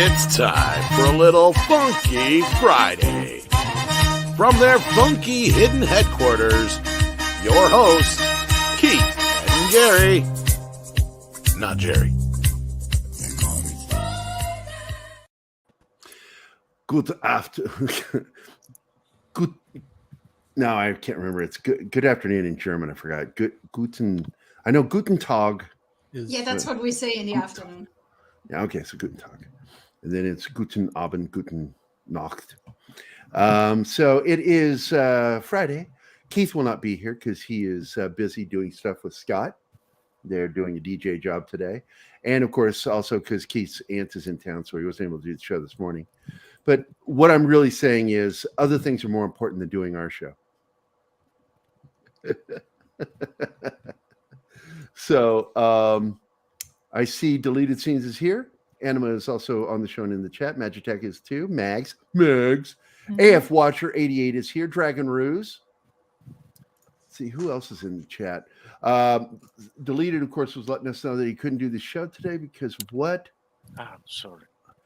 It's time for a little Funky Friday. From their funky hidden headquarters, your hosts, Keith and Gary. Not Jerry. Good afternoon. Good. No, I can't remember. It's good afternoon in German. I forgot. Guten. I know Guten Tag. Yeah, that's what we say in the afternoon. Yeah, okay, so Guten Tag. And then it's Guten Abend, Guten Nacht. So it is Friday. Keith will not be here because he is busy doing stuff with Scott. They're doing a DJ job today. And, of course, also because Keith's aunt is in town, so he wasn't able to do the show this morning. But what I'm really saying is other things are more important than doing our show. So I see Deleted Scenes is here. Anima is also on the show and in the chat. Magitech is too. Mags. Mm-hmm. AF Watcher 88 is here. Dragon Ruse. Let's see who else is in the chat. Deleted, of course, was letting us know that he couldn't do the show today because of what? Sorry.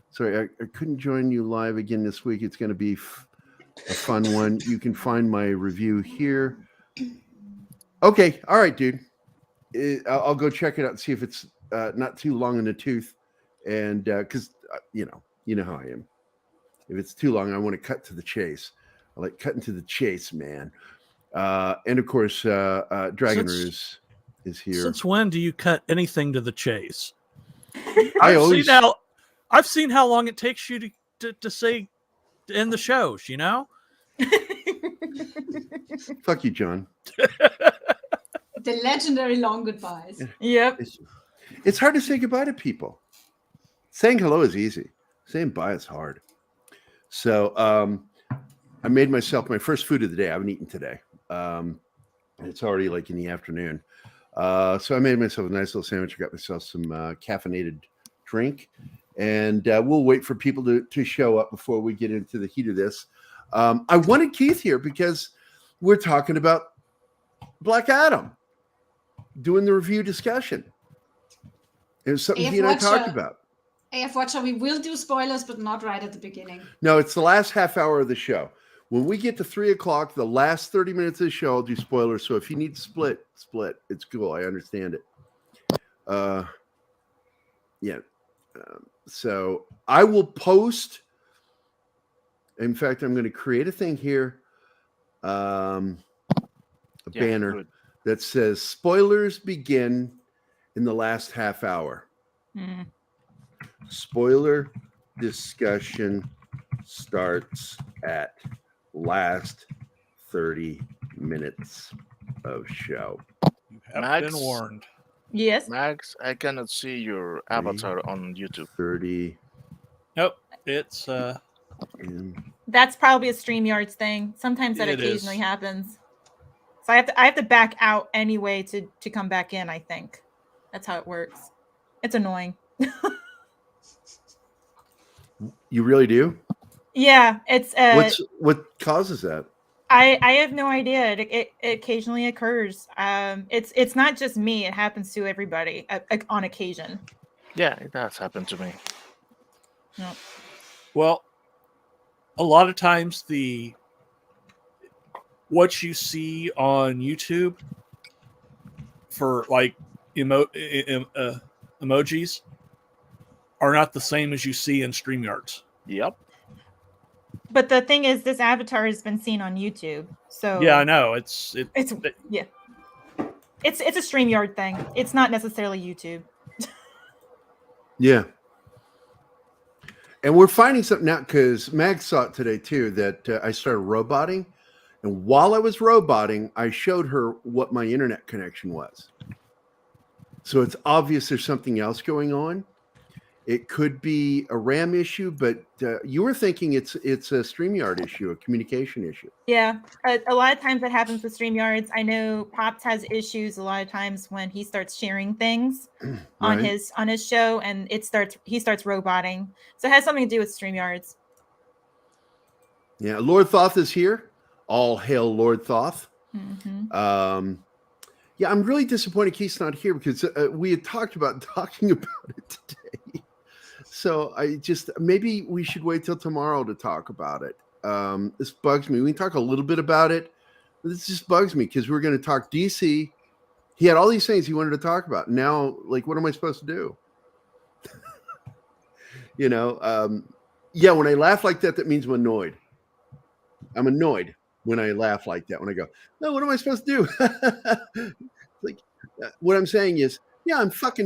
Sorry, I couldn't join you live again this week. It's going to be a fun one. You can find my review here. Okay. All right, dude. I'll go check it out and see if it's not too long in the tooth. And because, you know how I am. If it's too long, I want to cut to the chase. I like cutting to the chase, man. And, of course, Dragon Ruse is here. Since when do you cut anything to the chase? I've seen how long it takes you to say to end the shows, you know? Fuck you, John. The legendary long goodbyes. Yep. It's hard to say goodbye to people. Saying hello is easy. Saying bye is hard. So I made myself my first food of the day. I haven't eaten today. It's already like in the afternoon. So I made myself a nice little sandwich. I got myself some caffeinated drink. And we'll wait for people to show up before we get into the heat of this. I wanted Keith here because we're talking about Black Adam, doing the review discussion. It was something he and I talked about. AF Watcher, we will do spoilers, but not right at the beginning. No, it's the last half hour of the show. When we get to 3 o'clock, the last 30 minutes of the show, I'll do spoilers. So if you need to split. It's cool. I understand it. Yeah. So I will post. In fact, I'm going to create a thing here, banner good. That says spoilers begin in the last half hour. Mm. Spoiler discussion starts at last 30 minutes of show. You have been warned. Yes. Max, I cannot see your avatar on YouTube. 30. Nope. It's That's probably a StreamYards thing. Sometimes that occasionally happens. So I have to back out anyway to come back in, I think. That's how it works. It's annoying. You really do? Yeah, it's what causes that? I have no idea. It occasionally occurs. It's not just me. It happens to everybody on occasion. Yeah, it does happen to me. No. Well, a lot of times what you see on YouTube for like emojis are not the same as you see in StreamYards. Yep. But the thing is, this avatar has been seen on YouTube. So yeah, I know. It's a StreamYard thing. It's not necessarily YouTube. Yeah. And we're finding something out because Mag saw it today too, that I started roboting. And while I was roboting, I showed her what my internet connection was. So it's obvious there's something else going on. It could be a RAM issue, but you were thinking it's a StreamYard issue, a communication issue. Yeah, a lot of times that happens with StreamYards. I know Pops has issues a lot of times when he starts sharing things on his show, and he starts roboting. So it has something to do with StreamYards. Yeah, Lord Thoth is here. All hail Lord Thoth. Mm-hmm. Yeah, I'm really disappointed Keith's not here because we had talking about it today. So maybe we should wait till tomorrow to talk about it. This bugs me. We can talk a little bit about it, but this just bugs me because we're going to talk DC. He had all these things he wanted to talk about. Now, like, what am I supposed to do? When I laugh like that, that means I'm annoyed. I'm annoyed when I laugh like that. When I go, no, what am I supposed to do? What I'm saying is, yeah, I'm fucked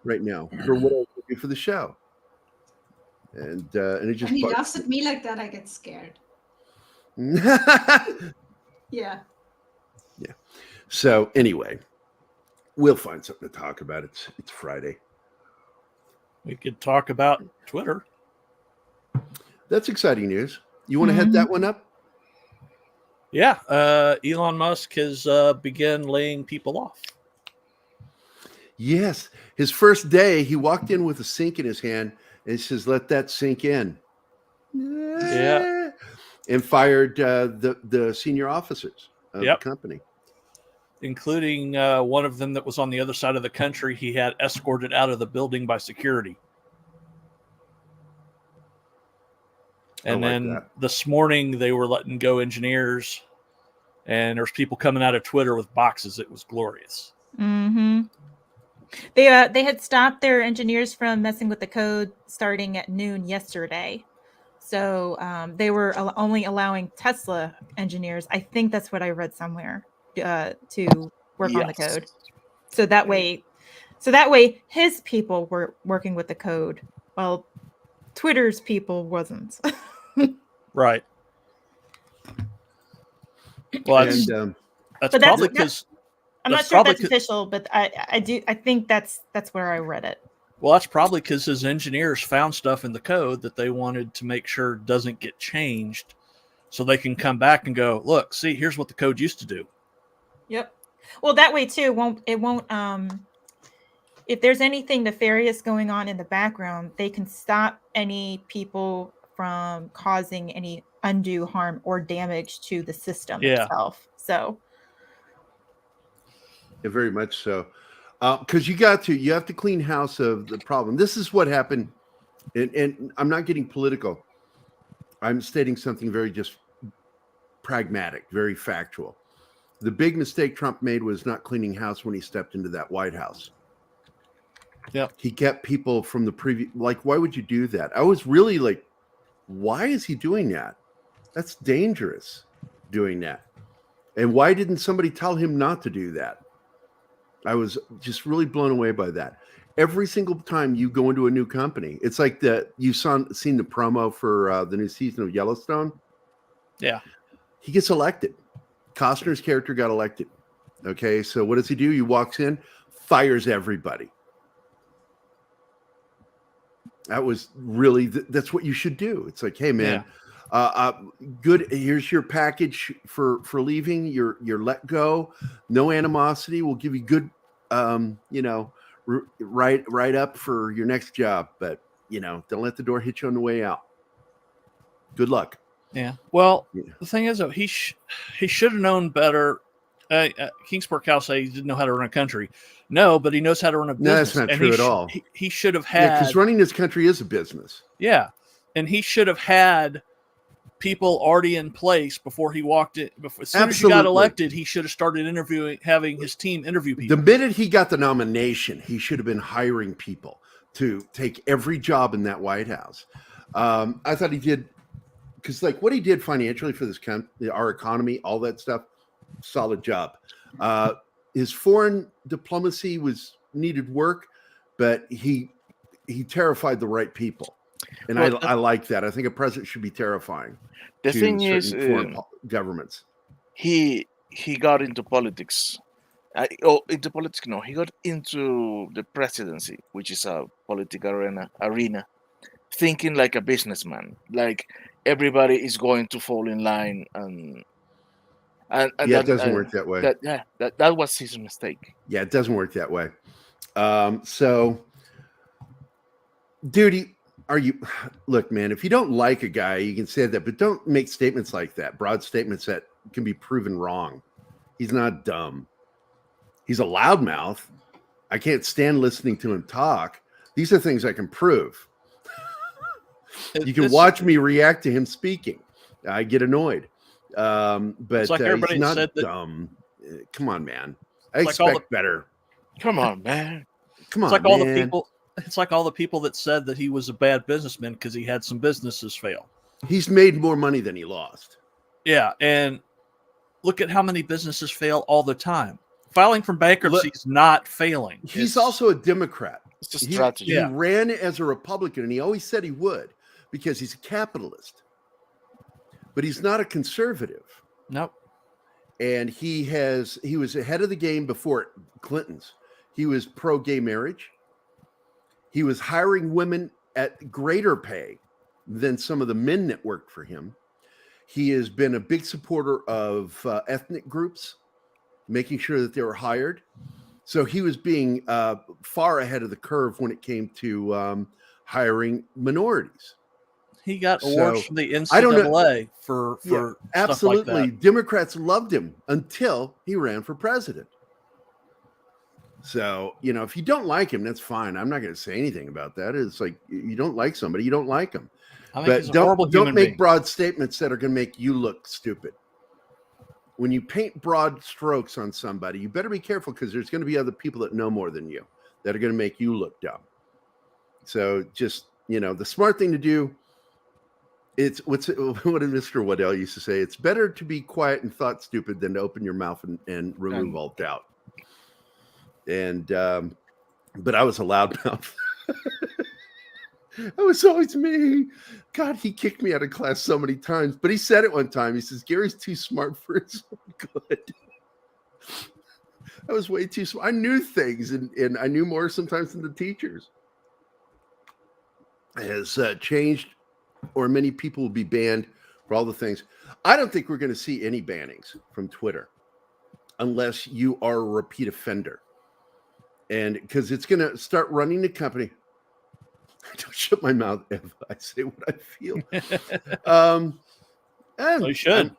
right now for what I do for the show. And it just when he laughs at me like that, I get scared. Yeah. So anyway, we'll find something to talk about. It's Friday. We could talk about Twitter. That's exciting news. You want to head that one up? Yeah. Elon Musk has begun laying people off. Yes. His first day, he walked in with a sink in his hand and he says, let that sink in. Yeah. And fired the senior officers of the company. Including one of them that was on the other side of the country. He had escorted out of the building by security. And then this morning they were letting go engineers, and there's people coming out of Twitter with boxes. It was glorious. Mm-hmm. They had stopped their engineers from messing with the code starting at noon yesterday. So they were only allowing Tesla engineers. I think that's what I read somewhere. To work on the code, so that way his people were working with the code, while Twitter's people wasn't. Right. Well, that's probably because I'm not sure if that's official, but I think that's where I read it. Well, that's probably because his engineers found stuff in the code that they wanted to make sure doesn't get changed, so they can come back and go, look, see, here's what the code used to do. Yep. Well, that way too, it won't if there's anything nefarious going on in the background, they can stop any people from causing any undue harm or damage to the system itself. So yeah, very much so. Because you have to clean house of the problem. This is what happened, and I'm not getting political. I'm stating something very just pragmatic, very factual. The big mistake Trump made was not cleaning house when he stepped into that White House. Yeah. He kept people from the previous, why would you do that? I was really like, why is he doing that? That's dangerous, doing that. And why didn't somebody tell him not to do that? I was just really blown away by that. Every single time you go into a new company, it's like you've seen the promo for the new season of Yellowstone. Yeah. He gets elected. Costner's character got elected. Okay, so what does he do? He walks in, fires everybody. That was really, that's what you should do. It's like, hey, man, good. Here's your package for leaving. You're let go. No animosity. We'll give you good, right up for your next job. But, don't let the door hit you on the way out. Good luck. Yeah. Well, the thing is, though, he should have known better. Kingsport Cow say he didn't know how to run a country. No, but he knows how to run a business. No, that's not true at all. He should have had. Because running this country is a business. Yeah, and he should have had people already in place before he walked in. As soon as he got elected, he should have started having his team interview people. The minute he got the nomination, he should have been hiring people to take every job in that White House. I thought he did. Because what he did financially for this country, our economy, all that stuff, solid job. His foreign diplomacy needed work, but he terrified the right people, and I like that. I think a president should be terrifying. The thing is, foreign governments. He got into politics. Into politics, no. He got into the presidency, which is a political arena, thinking like a businessman, like everybody is going to fall in line, and it doesn't work that way. That was his mistake. Yeah, it doesn't work that way. So, dude, look, man, if you don't like a guy, you can say that, but don't make statements like that, broad statements that can be proven wrong. He's not dumb. He's a loudmouth. I can't stand listening to him talk, These are things I can prove. You can It's- watch me react to him speaking. I get annoyed. But It's like everybody he's not said that- dumb. Come on, man. I It's like all expect better. Come on, man. Come It's on, like all man. the people. It's like all the people that said that he was a bad businessman because he had some businesses fail. He's made more money than he lost. Yeah, and look at how many businesses fail all the time. Filing from bankruptcy is not failing. He's It's- also a Democrat. It's a He strategy. ran as a Republican, and he always said he would because he's a capitalist. But he's not a conservative. Nope. And he was ahead of the game before Clinton's. He was pro-gay marriage. He was hiring women at greater pay than some of the men that worked for him. He has been a big supporter of ethnic groups, making sure that they were hired. So he was being far ahead of the curve when it came to hiring minorities. He got So, awards from the I don't know- NCAA for stuff Absolutely. like that. Democrats loved him until he ran for president. So, if you don't like him, that's fine. I'm not going to say anything about that. It's like you don't like somebody, you don't like him. I think But he's a horrible don't human make being. broad statements that are going to make you look stupid. When you paint broad strokes on somebody, you better be careful because there's going to be other people that know more than you that are going to make you look dumb. So just, the smart thing to do, what did Mr. Waddell used to say? It's better to be quiet and thought stupid than to open your mouth and remove all doubt. And, but I was a loudmouth. That was always me. God, he kicked me out of class so many times. But he said it one time. He says, Gary's too smart for his own good. I was way too smart. I knew things, and I knew more sometimes than the teachers. It has changed, or many people will be banned for all the things. I don't think we're going to see any bannings from Twitter unless you are a repeat offender. And because it's going to start running the company. I don't shut my mouth if I say what I feel. And So you should.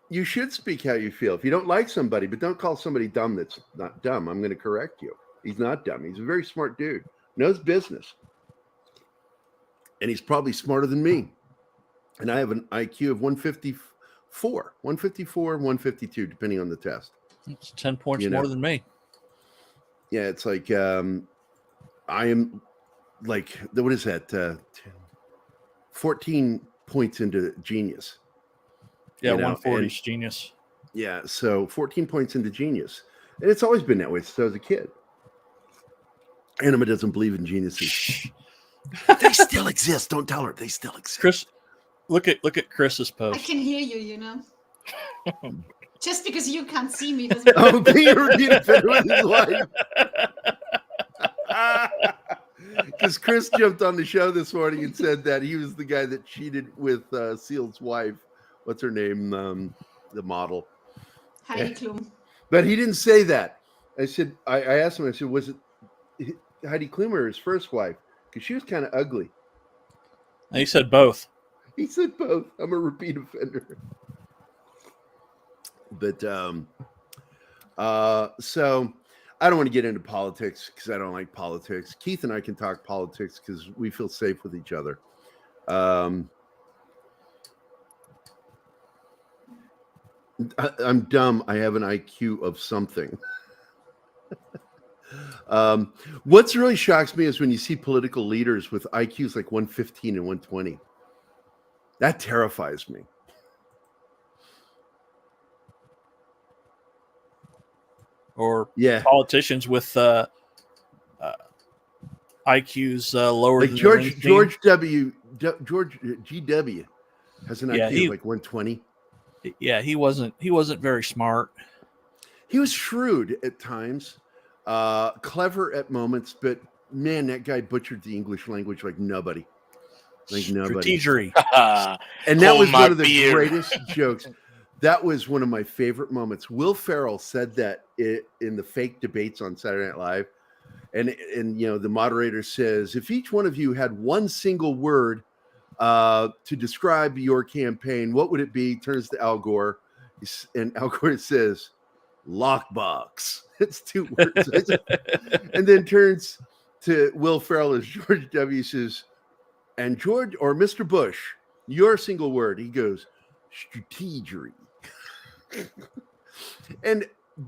You should speak how you feel. If you don't like somebody, but don't call somebody dumb that's not dumb. I'm going to correct you. He's not dumb. He's a very smart dude. Knows business. And he's probably smarter than me. And I have an IQ of 154, 152, depending on the test. It's 10 points more than me. Yeah, it's like I am like, what is that? 14 points into genius. Yeah, You know, 140 and- is genius. Yeah, so 14 points into genius. And it's always been that way since I was a kid. Anima doesn't believe in geniuses. They still exist. Don't tell her. They still exist. Chris, look at Chris's I post. can hear you, Just because you can't see me doesn't Oh, being a repeat offender with his life. Because Chris jumped on the show this morning and said that he was the guy that cheated with Seal's wife. What's her name? The model. Heidi Klum. But he didn't say that. I said, I asked him, I said, was it Heidi Klum or his first wife? Because she was kind of ugly. And he said both. He said both. I'm a repeat offender. But so I don't want to get into politics because I don't like politics. Keith and I can talk politics because we feel safe with each other. I'm dumb. I have an IQ of something. What's really shocks me is when you see political leaders with IQs like 115 and 120. That terrifies me. Or Yeah. politicians with IQs lower Like than George their GW has an Yeah, IQ of like 120. Yeah, he wasn't very smart. He was shrewd at times, clever at moments, but man, that guy butchered the English language like nobody. Like nobody. Strategery. And that Hold was my one of the beer. greatest jokes. That was one of my favorite moments. Will Ferrell said that in the fake debates on Saturday Night Live. And the moderator says, if each one of you had one single word to describe your campaign, what would it be? Turns to Al Gore. And Al Gore says, lockbox. It's 2 words. And then turns to Will Ferrell as George W. says, and George or Mr. Bush, your single word. He goes, strategery. And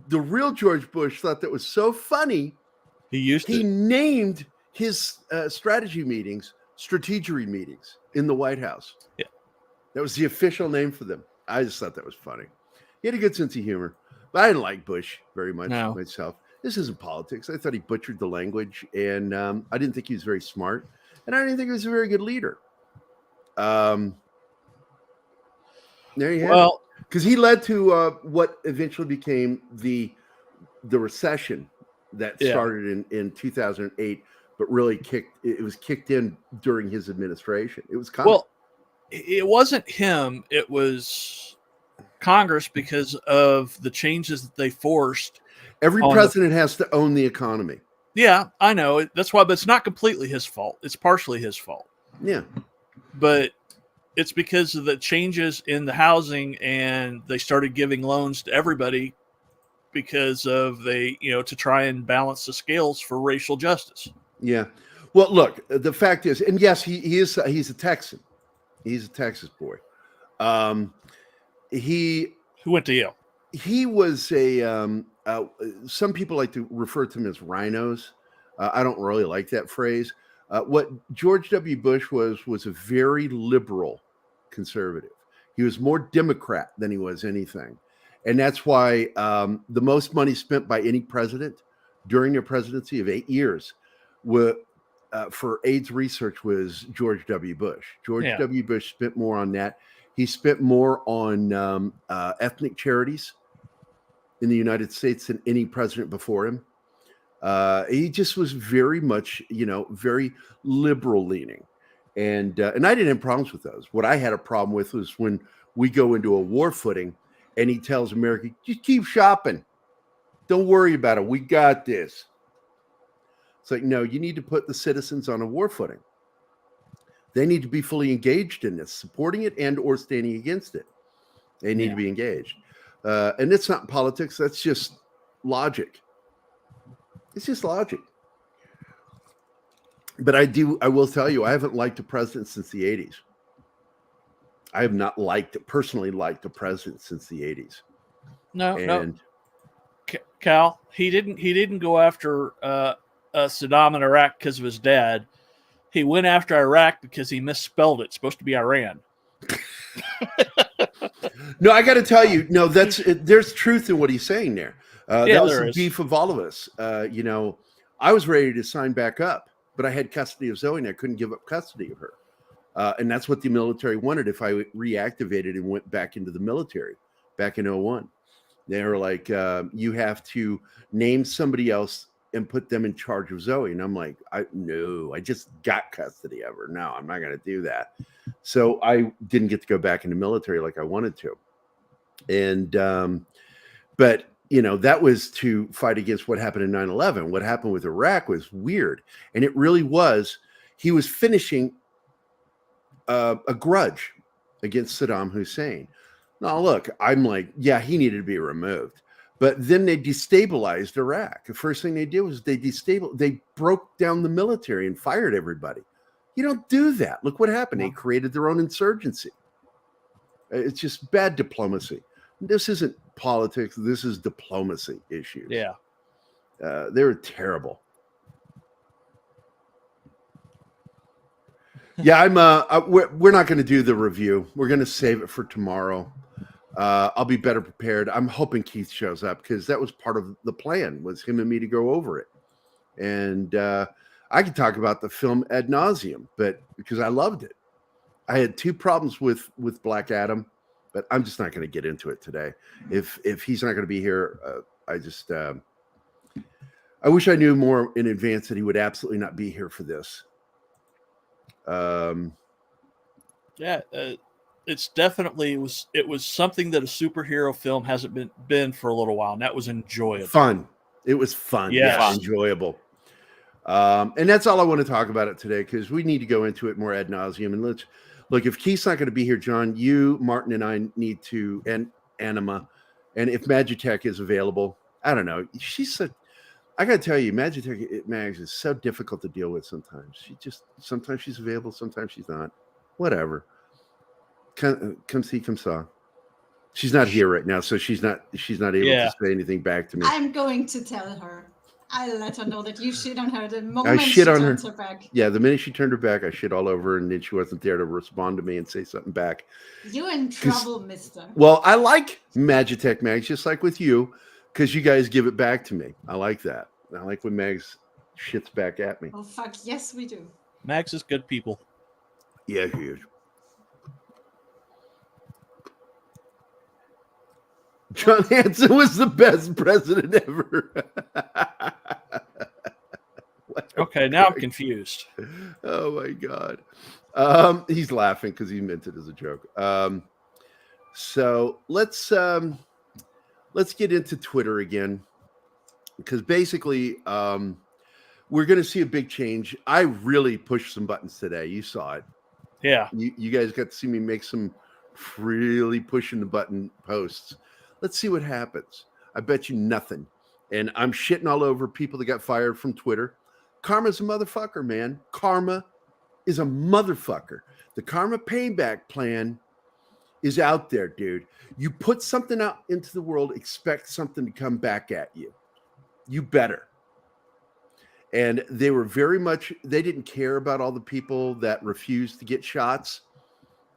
the real George Bush thought that was so funny. He named his strategy meetings strategery meetings in the White House. Yeah. That was the official name for them. I just thought that was funny. He had a good sense of humor. But I didn't like Bush very much myself. This isn't politics. I thought he butchered the language, and I didn't think he was very smart, and I didn't think he was a very good leader. There you have it. Because he led to what eventually became the recession that started in 2008, but really was kicked in during his administration. It was coming. Well, it wasn't him. It was Congress because of the changes that they forced. Every president has to own the economy. Yeah, I know. That's why, but it's not completely his fault. It's partially his fault. Yeah. But it's because of the changes in the housing, and they started giving loans to everybody because of to try and balance the scales for racial justice. Yeah. Well, look, the fact is, and yes, he's a Texan. He's a Texas boy. He went to Yale. He was some people like to refer to him as rhinos. I don't really like that phrase. What George W. Bush was a very liberal conservative. He was more Democrat than he was anything. And that's why the most money spent by any president during their presidency of 8 years for AIDS research was George W. Bush. George W. Bush spent more on that. He spent more on ethnic charities in the United States than any president before him. He just was very much, very liberal leaning. And I didn't have problems with those. What I had a problem with was when we go into a war footing and he tells America, just keep shopping. Don't worry about it. We got this. It's like, no, you need to put the citizens on a war footing. They need to be fully engaged in this, supporting it and or standing against it. They need to be engaged. And it's not politics. That's just logic. It's just logic. But I will tell you, I haven't liked a president since the 80s. I have not personally liked a president since the 80s. No. Cal, he didn't go after Saddam in Iraq because of his dad. He went after Iraq because he misspelled it. It's supposed to be Iran. No, I got to tell you, no, there's truth in what he's saying there. That was the beef of all of us. I was ready to sign back up, but I had custody of Zoe and I couldn't give up custody of her. And that's what the military wanted if I reactivated and went back into the military back in 2001. They were like, you have to name somebody else and put them in charge of Zoe. And I'm like, no, I just got custody of her. No, I'm not going to do that. So I didn't get to go back in the military like I wanted to. And, but that was to fight against what happened in 9/11. What happened with Iraq was weird. And it really was, he was finishing a grudge against Saddam Hussein. Now, look, I'm like, yeah, he needed to be removed. But then they destabilized Iraq. The first thing they did was they broke down the military and fired everybody. You don't do that. Look what happened. They created their own insurgency. It's just bad diplomacy. This isn't politics. This is diplomacy issues. Yeah. They were terrible. Yeah, we're not going to do the review. We're going to save it for tomorrow. I'll be better prepared. I'm hoping Keith shows up because that was part of the plan, was him and me to go over it. And I could talk about the film ad nauseum, but because I loved it. I had two problems with Black Adam, but I'm just not going to get into it today. If he's not going to be here, I wish I knew more in advance that he would absolutely not be here for this. It's definitely it was something that a superhero film hasn't been for a little while, and that was enjoyable. Fun. It was fun. Yes. Yeah, enjoyable. And that's all I want to talk about it today, because we need to go into it more ad nauseum. And let's look, if Keith's not going to be here, John, you, Martin, and I need to, and Anima, and if Magitech is available, I don't know. I gotta tell you, Magitech Mags is so difficult to deal with sometimes. Sometimes she's available, sometimes she's not. Whatever. Come see, come saw. She's not here right now, so she's not able to say anything back to me. I'm going to tell her. I'll let her know that you shit on her the moment I shit she on turns her. her back. Yeah, the minute she turned her back, I shit all over her, and then she wasn't there to respond to me and say something back. You're in trouble, mister. Well, I like Magitech Mags, just like with you, because you guys give it back to me. I like that. I like when Mags shits back at me. Oh, fuck. Yes, we do. Max is good people. Yeah, huge. John Hanson was the best president ever. Okay, now I'm confused. Oh my god. He's laughing because he meant it as a joke. So let's get into Twitter again, because basically we're going to see a big change. I really pushed some buttons today. You saw it. Yeah. You guys got to see me make some really pushing the button posts. Let's see what happens. I bet you nothing. And I'm shitting all over people that got fired from Twitter. Karma's a motherfucker, man. Karma is a motherfucker. The karma payback plan is out there, dude. You put something out into the world, expect something to come back at you. You better. And they were they didn't care about all the people that refused to get shots,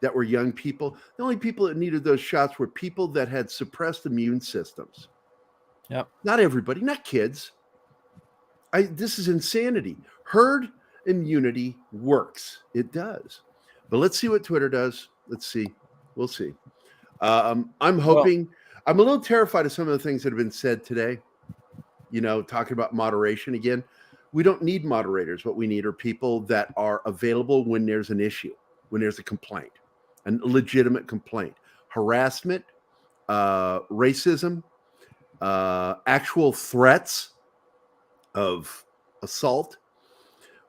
that were young people. The only people that needed those shots were people that had suppressed immune systems. Yep. Not everybody, not kids. This is insanity. Herd immunity works. It does. But let's see what Twitter does. Let's see. We'll see. I'm hoping. I'm a little terrified of some of the things that have been said today. You know, talking about moderation again. We don't need moderators. What we need are people that are available when there's an issue, when there's a complaint, a legitimate complaint, harassment, racism, actual threats of assault,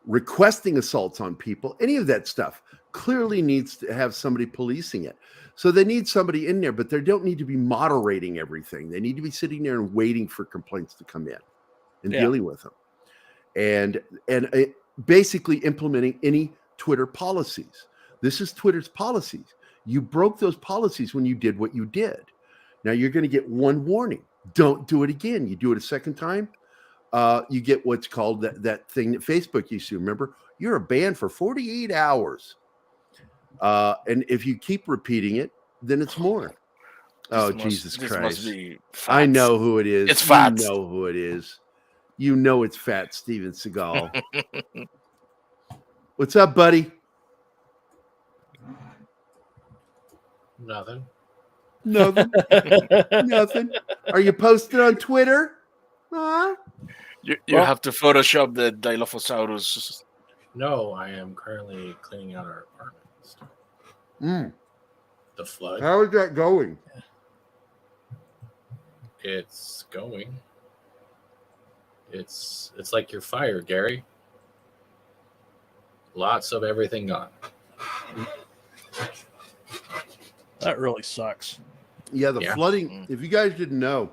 requesting assaults on people, any of that stuff clearly needs to have somebody policing it. So they need somebody in there, but they don't need to be moderating everything. They need to be sitting there and waiting for complaints to come in and dealing with them. And basically implementing any Twitter policies. This is Twitter's policies. You broke those policies when you did what you did. Now you're going to get one warning. Don't do it again. You do it a second time, you get what's called that thing that Facebook used to. Remember, you're banned for 48 hours. And if you keep repeating it, then it's more. Jesus Christ. I know who it is. It's Fats. You know who it is. You know it's Fat Steven Seagal. What's up, buddy? Nothing. Nothing. Are you posted on Twitter? Huh? You have to Photoshop the Dilophosaurus. No, I am currently cleaning out our apartment. The flood. How is that going? It's going. It's like your fire, Gary. Lots of everything gone. That really sucks. Yeah, the flooding. If you guys didn't know,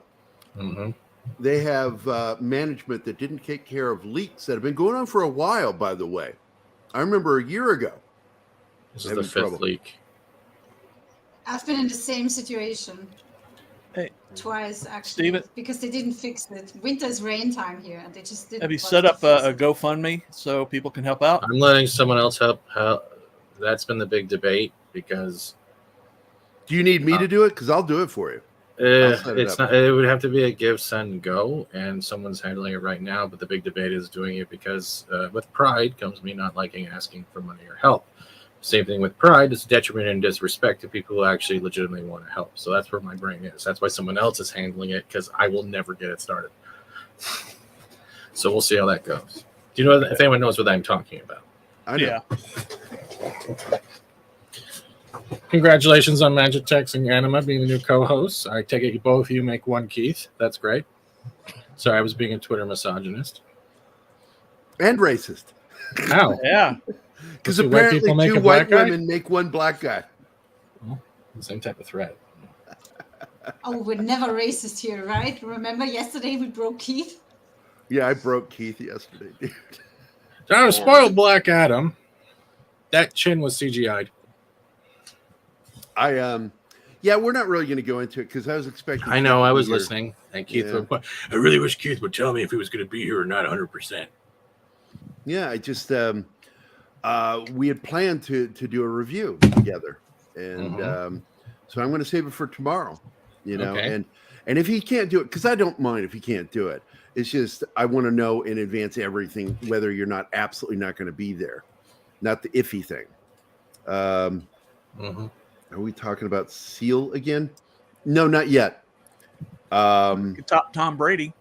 they have management that didn't take care of leaks that have been going on for a while, by the way. I remember a year ago. This is the fifth leak. I've been in the same situation. Hey, twice, actually. Steven? Because they didn't fix it. Winter's rain time here, and they just didn't. Have you set up a GoFundMe so people can help out? I'm letting someone else help. That's been the big debate because. Do you need me to do it? Because I'll do it for you. It's not. It would have to be a give, send, go, and someone's handling it right now. But the big debate is doing it because with pride comes me not liking asking for money or help. Same thing with pride. It's detriment and disrespect to people who actually legitimately want to help. So that's where my brain is. That's why someone else is handling it because I will never get it started. So we'll see how that goes. Do you know if anyone knows what I'm talking about? I know. Yeah. Congratulations on Magic Tex and Anima being the new co-hosts. I take it both of you make one Keith. That's great. Sorry, I was being a Twitter misogynist. And racist. How? Yeah. Because apparently two white women make one black guy. Well, the same type of thread. Oh, we're never racist here, right? Remember yesterday we broke Keith? Yeah, I broke Keith yesterday, dude. Down a spoiled Black Adam. That chin was CGI'd. Yeah, we're not really going to go into it because I was expecting. I know, Keith I to be was here. listening. And Keith would, I really wish Keith would tell me if he was going to be here or not 100%. Yeah, I just we had planned to do a review together, and so I'm going to save it for tomorrow. You know, Okay. and if he can't do it, because I don't mind if he can't do it. It's just I want to know in advance everything, whether you're not absolutely not going to be there, not the iffy thing. Are we talking about Seal again? No, not yet. Top Tom Brady.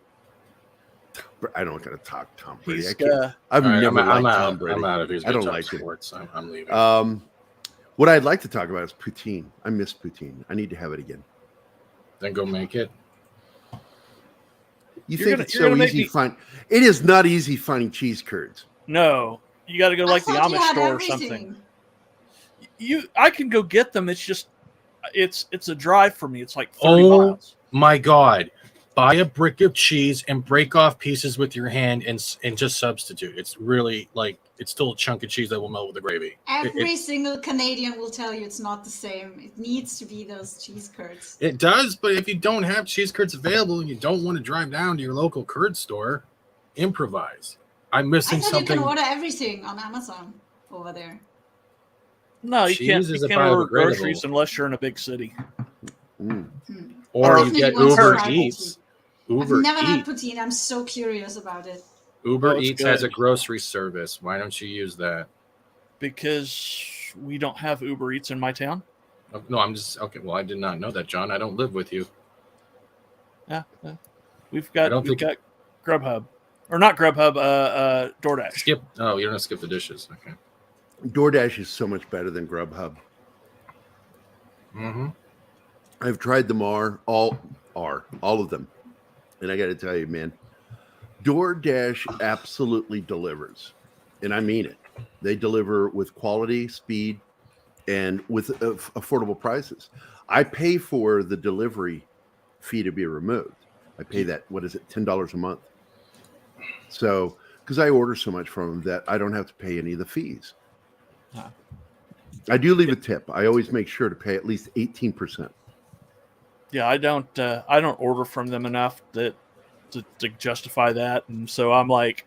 I don't going to talk Tom Brady. He's, I've never liked I'm Tom Brady. I'm out of here. I don't like sports. I'm leaving. What I'd like to talk about is poutine. I miss poutine. I need to have it again. Then go make it. It's so easy to find? It is not easy finding cheese curds. No, you got to go like the thought you Amish had store everything. or something. I can go get them. It's just, it's a drive for me. It's like 30 miles. My God. Buy a brick of cheese and break off pieces with your hand and just substitute. It's really like, it's still a chunk of cheese that will melt with the gravy. Every single Canadian will tell you it's not the same. It needs to be those cheese curds. It does, but if you don't have cheese curds available and you don't want to drive down to your local curd store, improvise. I'm missing I thought something. you can order everything on Amazon over there. No, you can't. Cheese You is can't order biodegradable. groceries unless you're in a big city. Or you Definitely get want to Uber try Eats. I've Uber never had Eats. poutine. I'm so curious about it. Uber Oh, it's Eats has a good. grocery service. Why don't you use that? Because we don't have Uber Eats in my town. Oh, no, I'm just okay. Well, I did not know that, John. I don't live with you. Yeah, we've got don't think- Grubhub, or not Grubhub. DoorDash. Skip. Oh, you're gonna skip the dishes. Okay. DoorDash is so much better than Grubhub. I've tried them all of them, and I got to tell you, man, DoorDash absolutely delivers, and I mean it. They deliver with quality, speed, and with affordable prices. I pay for the delivery fee to be removed. I pay that, what is it, $10 a month. So, because I order so much from them that I don't have to pay any of the fees. I do leave a tip. I always make sure to pay at least 18%. Yeah, I don't order from them enough to justify that, and so I'm like,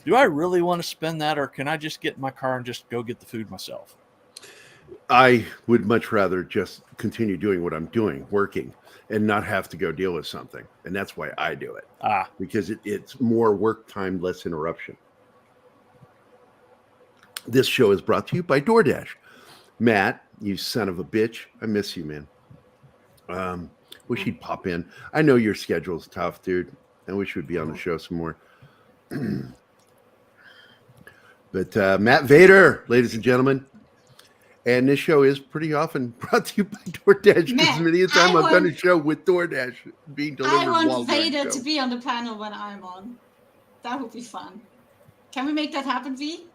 do I really want to spend that, or can I just get in my car and just go get the food myself? I would much rather just continue doing what I'm doing, working, and not have to go deal with something. And that's why I do it. Because it's more work time, less interruption. This show is brought to you by DoorDash. Matt, you son of a bitch. I miss you, man. Wish he'd pop in. I know your schedule's tough, dude. I wish you'd be on the show some more. But Matt Vader, ladies and gentlemen. And this show is pretty often brought to you by DoorDash. Because many a time I've done a show with DoorDash being delivered. I want Vader to be on the panel when I'm on. That would be fun. Can we make that happen, V?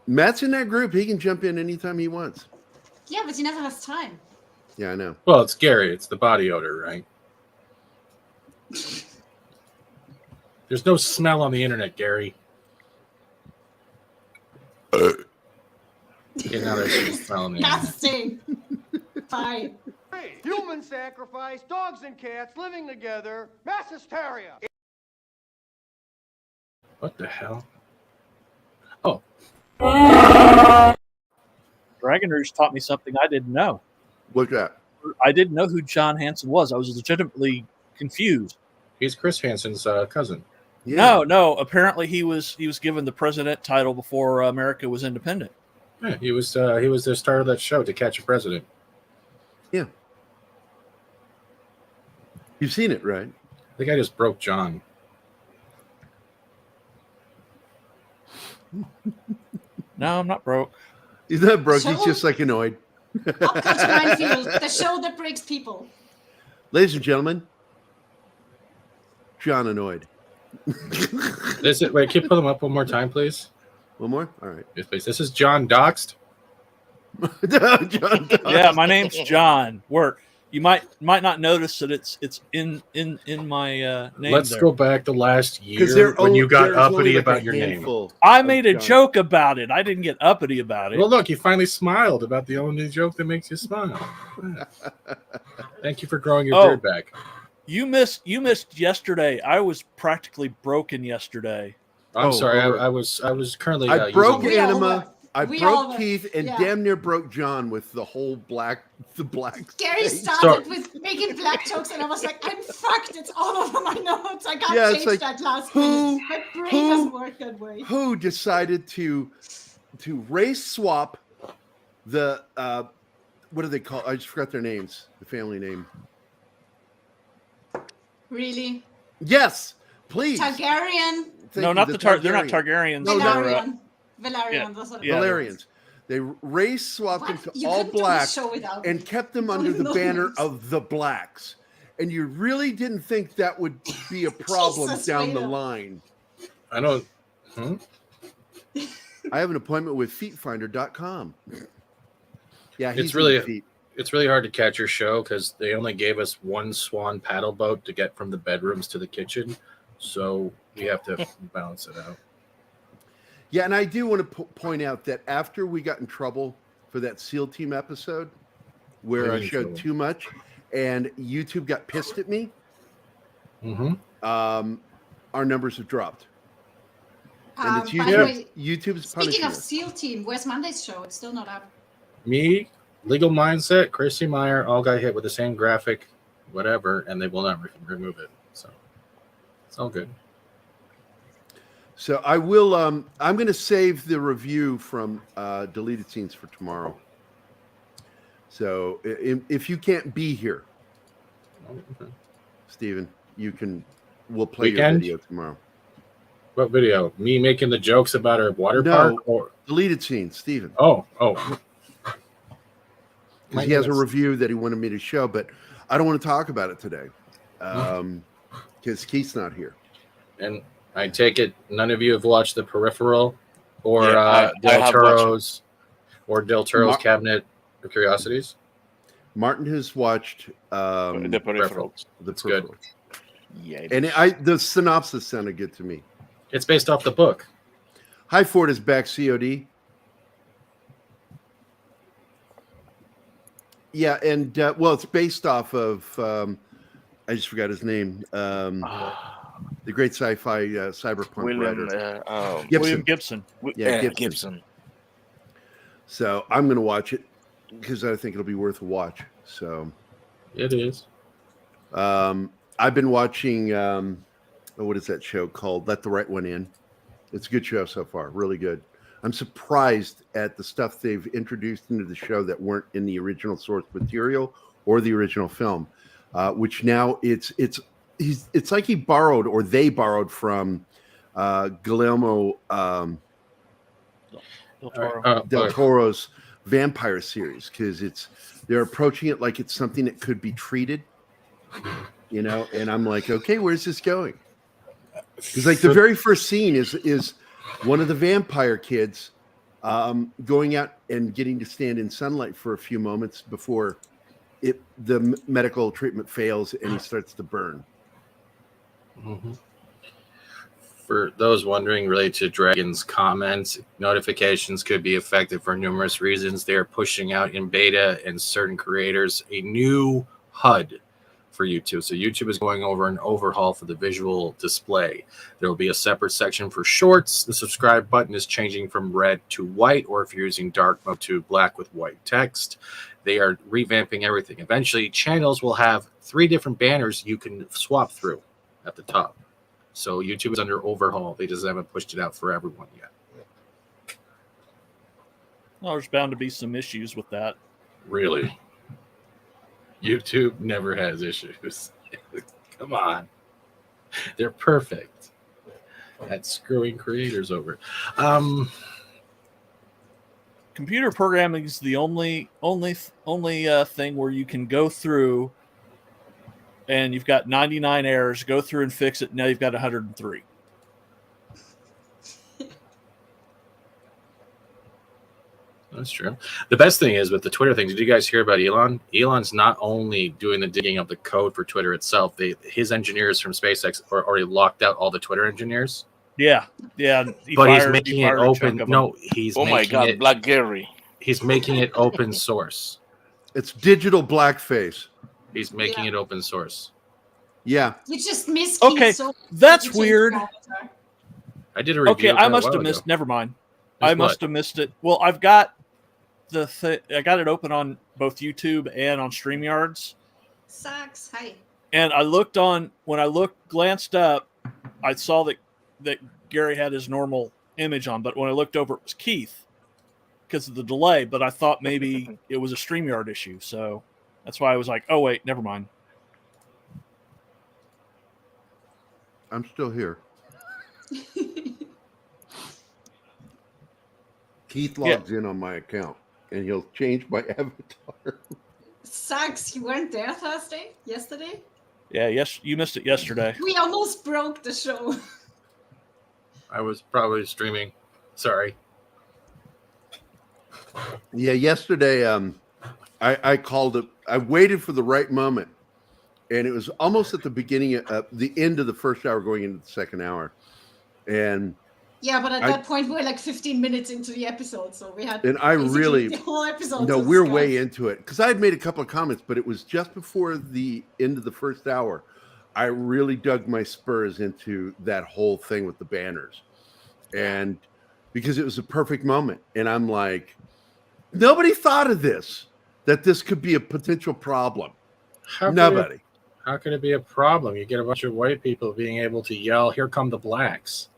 Matt's in that group. He can jump in anytime he wants. Yeah, but he never has time. Yeah, I know. Well, it's Gary. It's the body odor, right? There's no smell on the internet, Gary. Yeah, now there's no smell on the internet. Disgusting. Fine. Human sacrifice, dogs and cats living together, mass hysteria. What the hell? Oh. Dragon Rouge taught me something I didn't know. What's that? I didn't know who John Hanson was. I was legitimately confused. He's Chris Hansen's cousin. Yeah. No. Apparently, he was given the president title before America was independent. Yeah, he was the star of that show, To Catch a President. Yeah. You've seen it, right? I think I just broke John. No, I'm not broke. He's not broke. He's just like annoyed. Pop Culture Minefield, the show that breaks people. Ladies and gentlemen, John annoyed. Wait, can you pull him up one more time, please? One more? All right. Yes, please. This is John Doxed. John, Yeah, my name's John. You might not notice that it's in my name. Let's there. go back to last Because year when you got uppity about your name. I made a joke about it. I didn't get uppity about it. Well, look, you finally smiled about the only joke that makes you smile. Thank you for growing your beard back. You missed yesterday. I was practically broken yesterday. I'm sorry. I was currently. I broke using Anima. I We broke all were. teeth and Yeah. damn near broke John with the black. Gary stain. started with making black jokes, and I was like, I'm fucked. It's all over my notes. I can't Yeah, it's change like, that last who- minute. My brain doesn't work that way. Who decided to race swap the what do they call? I just forgot their names. The family name. Really? Yes, please. Targaryen? Thank No, you, not the they're not Targaryens. No, not- Valerian. Valerian. That's what it Yeah. was. Valerians. They race swapped them What? to You all couldn't do black this show without and me. kept them Don't under even the know banner names. of the blacks. And you really didn't think that would be a problem Jesus, down the Vader. line. I don't. I have an appointment with feetfinder.com. Yeah, he's It's really into feet. It's really hard to catch your show because they only gave us one swan paddle boat to get from the bedrooms to the kitchen, so we have to balance it out. Yeah, and I do want to point out that after we got in trouble for that SEAL Team episode where I showed too much and YouTube got pissed at me, our numbers have dropped. And it's By the way, YouTube's speaking punishing of us. SEAL Team, where's Monday's show? It's still not up. Me, Legal Mindset, Chrissy Meyer all got hit with the same graphic, whatever, and they will not remove it. So it's all good. So I will. I'm going to save the review from deleted scenes for tomorrow. So if you can't be here, Steven, you can. We'll play your video tomorrow. What video? Me making the jokes about our water park or deleted scenes, Steven? Oh. Because he has a review that he wanted me to show, but I don't want to talk about it today because Keith's not here. And I take it none of you have watched The Peripheral or Del Toro's Cabinet of Curiosities. Martin has watched The Peripheral. That's good. Yeah, and the synopsis sounded good to me. It's based off the book. High Ford is back COD. Yeah, and it's based off of I just forgot his name. The great sci-fi cyberpunk writer, William Gibson. Gibson. So I'm going to watch it because I think it'll be worth a watch. So it is. I've been watching. What is that show called? Let the Right One In. It's a good show so far. Really good. I'm surprised at the stuff they've introduced into the show that weren't in the original source material or the original film, which now it's like he borrowed or they borrowed from Guillermo del Toro's vampire series because they're approaching it like it's something that could be treated, and I'm like, okay, where's this going? Because like the very first scene is one of the vampire kids going out and getting to stand in sunlight for a few moments before the medical treatment fails and he starts to burn. Mm-hmm. For those wondering, related to Dragon's comments, notifications could be affected for numerous reasons. They are pushing out in beta and certain creators a new HUD for YouTube. So YouTube is going over an overhaul for the visual display. There will be a separate section for shorts. The subscribe button is changing from red to white, or if you're using dark mode, to black with white text. They are revamping everything. Eventually, channels will have 3 different banners you can swap through at the top. So YouTube is under overhaul. They just haven't pushed it out for everyone yet. Well, there's bound to be some issues with that. Really? YouTube never has issues. Come on. They're perfect at screwing creators over. Computer programming is the only thing where you can go through and you've got 99 errors, go through and fix it. Now you've got 103. That's true. The best thing is with the Twitter thing. Did you guys hear about Elon? Elon's not only doing the digging of the code for Twitter itself. His engineers from SpaceX are already locked out all the Twitter engineers. Yeah. But he's making it open. No, he's Oh my making God, it. Black Gary. He's making it open source. It's digital blackface. He's making it open source. Yeah. You just miss Okay, so that's weird. I did a review. Okay, of I that a must while have ago. missed. Never mind. Missed I must what? have missed it. Well, I've got I got it open on both YouTube and on StreamYards. Sucks. Hi. And when I glanced up, I saw that Gary had his normal image on, but when I looked over, it was Keith because of the delay. But I thought maybe it was a StreamYard issue, so that's why I was like, "Oh wait, never mind." I'm still here. Keith logs in on my account, and he'll change my avatar. Sucks. You weren't there yesterday? Yeah, yes, you missed it yesterday. We almost broke the show. I was probably streaming. Sorry. Yeah, yesterday I called it. I waited for the right moment, and it was almost at the beginning of the end of the first hour, going into the second hour, and Yeah, but at that point, we're like 15 minutes into the episode, so we had. And I really, the whole episode. no, to we're discuss. way into it because I had made a couple of comments, but it was just before the end of the first hour. I really dug my spurs into that whole thing with the banners, and because it was a perfect moment, and I'm like, nobody thought of this, that this could be a potential problem. Nobody. How could it be a problem? You get a bunch of white people being able to yell, "Here come the blacks."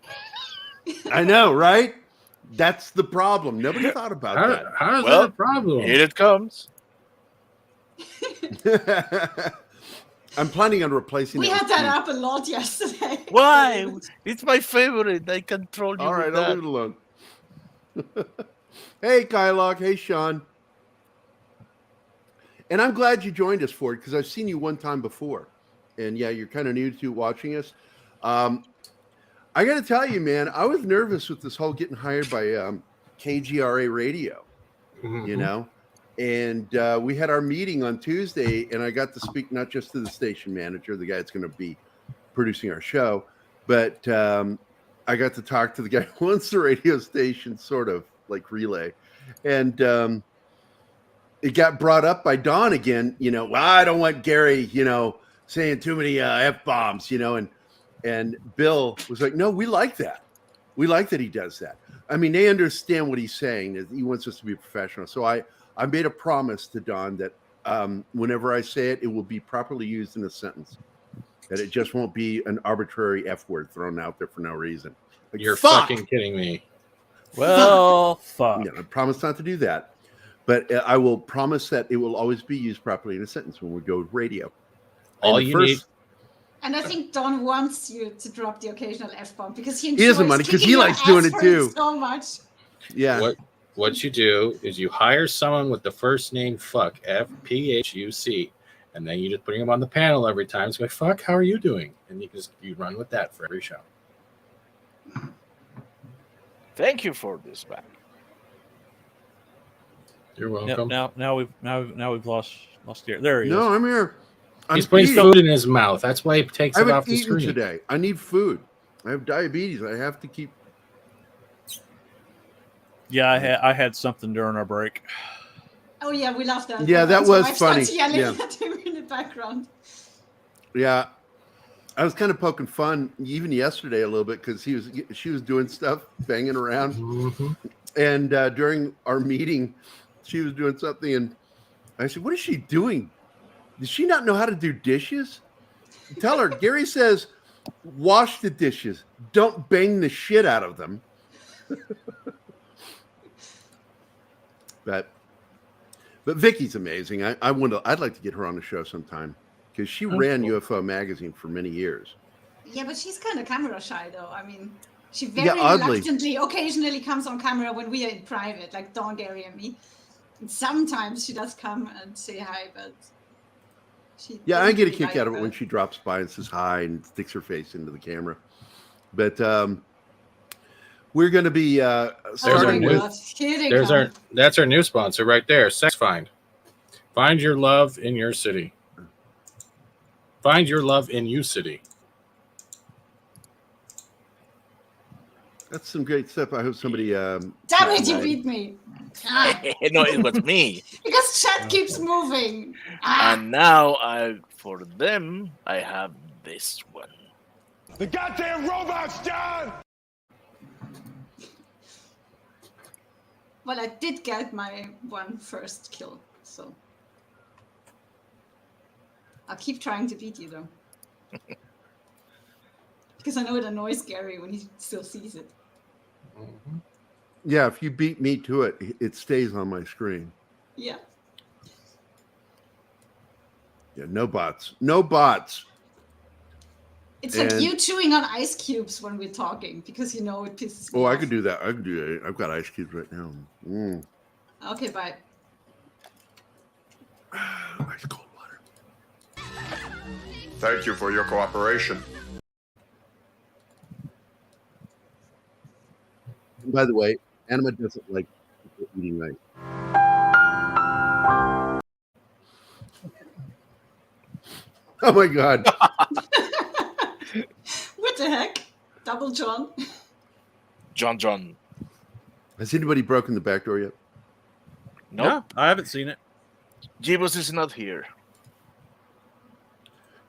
I know, right? That's the problem. Nobody thought about that. How is that a problem? Here it comes. I'm planning on replacing We it had with that Keith. up a lot yesterday. Why? It's my favorite. I control you. All right, with I'll that. leave it alone. Hey, Kylog. Hey, Sean. And I'm glad you joined us for it because I've seen you one time before. And yeah, you're kind of new to watching us. I got to tell you, man, I was nervous with this whole getting hired by KGRA Radio, you know? And we had our meeting on Tuesday, and I got to speak not just to the station manager, the guy that's going to be producing our show, but I got to talk to the guy who owns the radio station, sort of like relay. And it got brought up by Don again, you know, well, I don't want Gary, you know, saying too many F-bombs, you know, and Bill was like, no, we like that. We like that he does that. I mean, they understand what he's saying, that he wants us to be professional. So I made a promise to Don that whenever I say it, it will be properly used in a sentence, that it just won't be an arbitrary F word thrown out there for no reason. Like, You're fucking kidding me. Well, fuck. Yeah, I promise not to do that. But I will promise that it will always be used properly in a sentence when we go with radio. All you need. And I think Don wants you to drop the occasional F-bomb because he doesn't mind it because he likes doing it too. So much. Yeah. What you do is you hire someone with the first name fuck, FPHUC, and then you just bring them on the panel every time. It's like, fuck, how are you doing? And you run with that for every show. Thank you for this, man. You're welcome. Now we've lost Gary. There he is. No, I'm here. He's putting food in his mouth. That's why he takes I it off haven't the eaten screen. today. I need food. I have diabetes. I have to keep. Yeah, I had something during our break. Oh yeah, we loved that. Yeah, that was I funny. started yelling Yeah. at him in the background. Yeah, I was kind of poking fun even yesterday a little bit because she was doing stuff, banging around, and during our meeting, she was doing something, and I said, "What is she doing? Does she not know how to do dishes? Tell her." Gary says, "Wash the dishes. Don't bang the shit out of them." But Vicky's amazing. I'd like to get her on the show sometime because she ran UFO magazine for many years. Yeah, but she's kind of camera shy, though. I mean, she very oddly. reluctantly occasionally comes on camera when we are in private, like Don, Gary, and me. And sometimes she does come and say hi, but she. Yeah, I doesn't get a really kick like out of it that. when she drops by and says hi and sticks her face into the camera. But We're going to be Oh starting my with. God. Here they come. That's our new sponsor right there. Sex Find. Find your love in your city. Find your love in you city. That's some great stuff. I hope somebody. Damn it, you beat me. Ah, No, it was me. because chat keeps moving. Ah, And now for them, I have this one. The goddamn robot's done! well, I did get my one first kill, so I'll keep trying to beat you though. Because I know it annoys Gary when he still sees it. Yeah, if you beat me to it, it stays on my screen. Yeah. Yeah, no bots. No bots. It's like And- you chewing on ice cubes when we're talking because you know it pisses me Oh, off. I could do that. I could do that. I've got ice cubes right now. Okay, bye. Ice cold water. Thank you for your cooperation. And by the way, Anima doesn't like people eating rice. Oh my God. What the heck? Double John? John. Has anybody broken the back door yet? No, No, I haven't seen it. Jeebus is not here.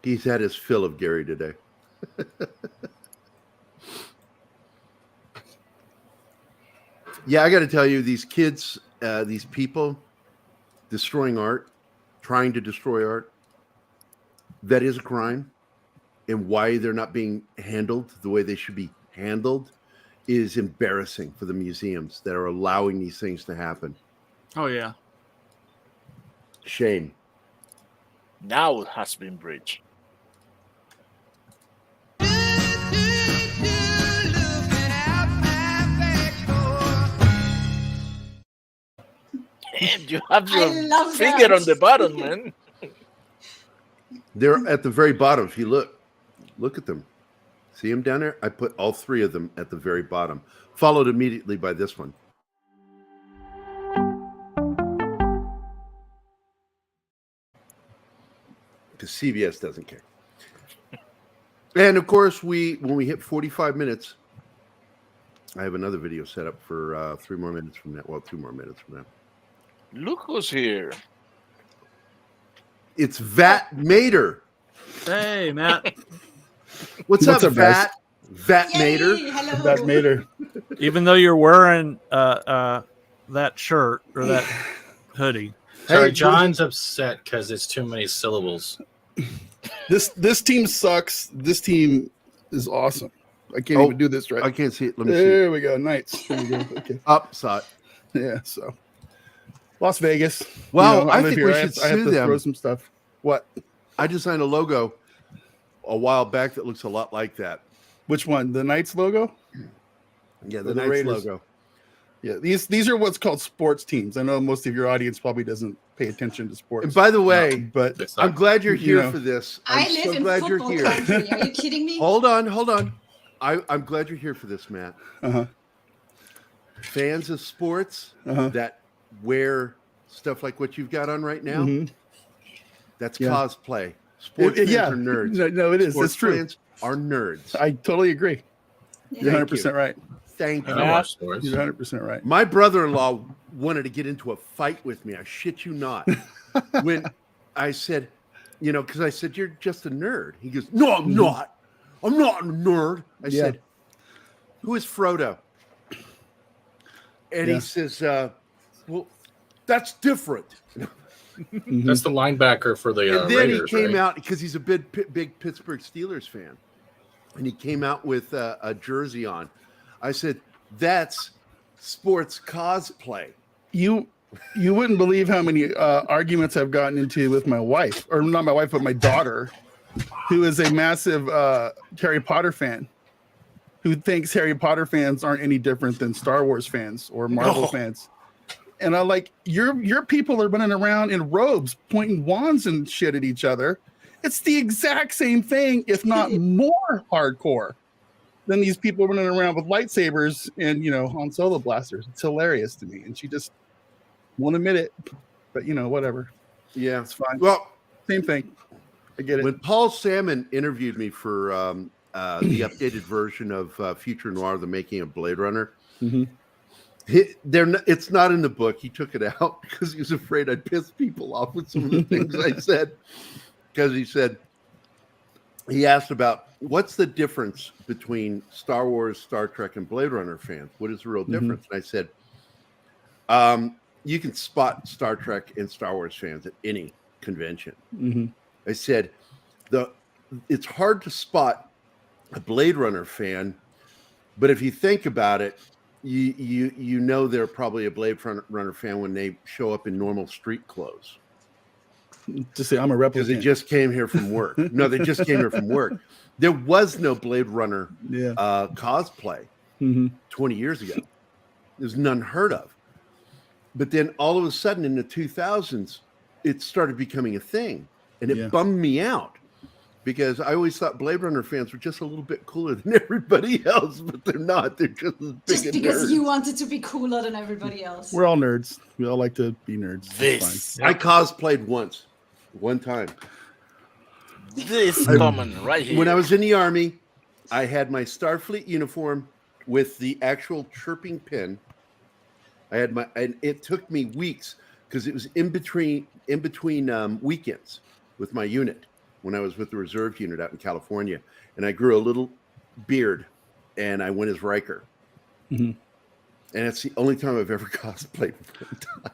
He's had his fill of Gary today. Yeah, I got to tell you, these kids, these people destroying art, trying to destroy art, that is a crime. And why they're not being handled the way they should be handled is embarrassing for the museums that are allowing these things to happen. Oh yeah. Shame. Now it has been bridged. And you have I your love finger that. on the button, man. They're at the very bottom. If you look at them. See them down there? I put all three of them at the very bottom, followed immediately by this one. Because CBS doesn't care. And of course, when we hit 45 minutes, I have another video set up for 3 more minutes from now. Well, 2 more minutes from now. Look who's here. It's Vat Mater. Hey, Matt. What's up, up, guys? Vat Yay, Mater? hello. That made her. Even though you're wearing that shirt or that hoodie. Sorry, Hey, John's upset because it's too many syllables. This team sucks. This team is awesome. I can't Oh, even do this right. I can't see it. Let me see. It. There we go. Knights. There we go. Okay. Up, saw it. Yeah. So, Las Vegas. Well, I live think here. we I should have, I have sue to them. throw some stuff. What? I designed a logo a while back that looks a lot like that. Which one? The Knights logo? Yeah, Or the the Knights Raiders? logo. Yeah. These are what's called sports teams. I know most of your audience probably doesn't pay attention to sports. And by the way, but It's I'm not- glad you're You here know. for this. I I'm live so in glad you're football here. country. Are you kidding me? Hold on. I'm glad you're here for this, Matt. uh-huh. Fans of sports Uh-huh. that wear stuff like what you've got on right now, Mhm. that's Yeah. cosplay. Sports fans yeah. are nerds. No, it is. Sports It's true. fans are nerds. I totally agree. Yeah. You're Thank 100% right. Thank I you. don't watch sports. You're 100% right. My brother-in-law wanted to get into a fight with me. I shit you not. When I said, because I said, you're just a nerd. He goes, no, I'm not. I'm not a nerd. I Yeah. said, who is Frodo? And Yeah. he says, well, that's different. Mhm. That's the linebacker for the And then Raiders, he came right? out because he's a big Pittsburgh Steelers fan. And he came out with a jersey on. I said, that's sports cosplay. You wouldn't believe how many arguments I've gotten into with my wife, or not my wife, but my daughter, who is a massive Harry Potter fan, who thinks Harry Potter fans aren't any different than Star Wars fans or Marvel fans. And I'm like, your people are running around in robes, pointing wands and shit at each other. It's the exact same thing, if not more hardcore. then these people running around with lightsabers and on solo blasters. It's hilarious to me, and she just won't admit it. But whatever. Yeah, It's fine. Well, Same thing. I get it. when Paul Salmon interviewed me for the updated version of Future Noir, the making of Blade Runner, Mhm. It's not in the book. He took it out because he was afraid I'd piss people off with some of the things I said. Because he asked about what's the difference between Star Wars, Star Trek, and Blade Runner fans? What is the real difference? And I said, you can spot Star Trek and Star Wars fans at any convention. I said, it's hard to spot a Blade Runner fan, but if you think about it, you know they're probably a Blade Runner fan when they show up in normal street clothes. To say I'm a replicant. Because they just came here from work. No, they just came here from work. There was no Blade Runner cosplay 20 years ago. There's none heard of. But then all of a sudden in the 2000s, it started becoming a thing. And it bummed me out because I always thought Blade Runner fans were just a little bit cooler than everybody else, but they're not. They're just as big Just a because nerds. you wanted to be cooler than everybody else. We're all nerds. We all like to be nerds. It's fine. I cosplayed one time. This common right here. When I was in the Army, I had my Starfleet uniform with the actual chirping pin. And it took me weeks because it was in between weekends with my unit when I was with the reserve unit out in California, and I grew a little beard, and I went as Riker. And it's the only time I've ever cosplayed.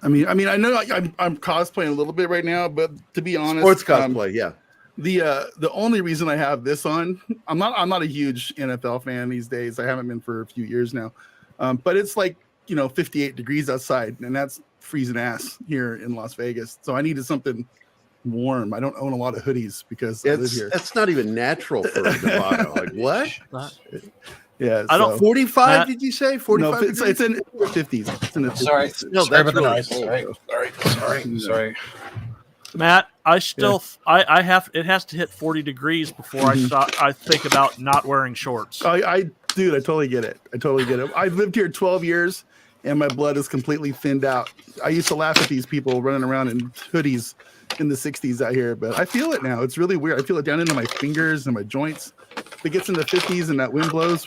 I mean, I know I'm cosplaying a little bit right now, but to be honest, Sports cosplay, yeah. The only reason I have this on, I'm not a huge NFL fan these days. I haven't been for a few years now, but it's like 58 degrees outside, and that's freezing ass here in Las Vegas. So I needed something warm. I don't own a lot of hoodies because I live here. That's not even natural for Nevada. Like what? Yeah, I don't. 45? Did you say 45? No, it's in the 50s. It's in the 50s. Sorry. No, Sorry that's about the really noise. cold. Sorry. Matt, I still I have it has to hit 40 degrees before I think about not wearing shorts. Dude, I totally get it. I've lived here 12 years and my blood is completely thinned out. I used to laugh at these people running around in hoodies in the 60s out here, but I feel it now. It's really weird. I feel it down into my fingers and my joints. If it gets in the 50s and that wind blows,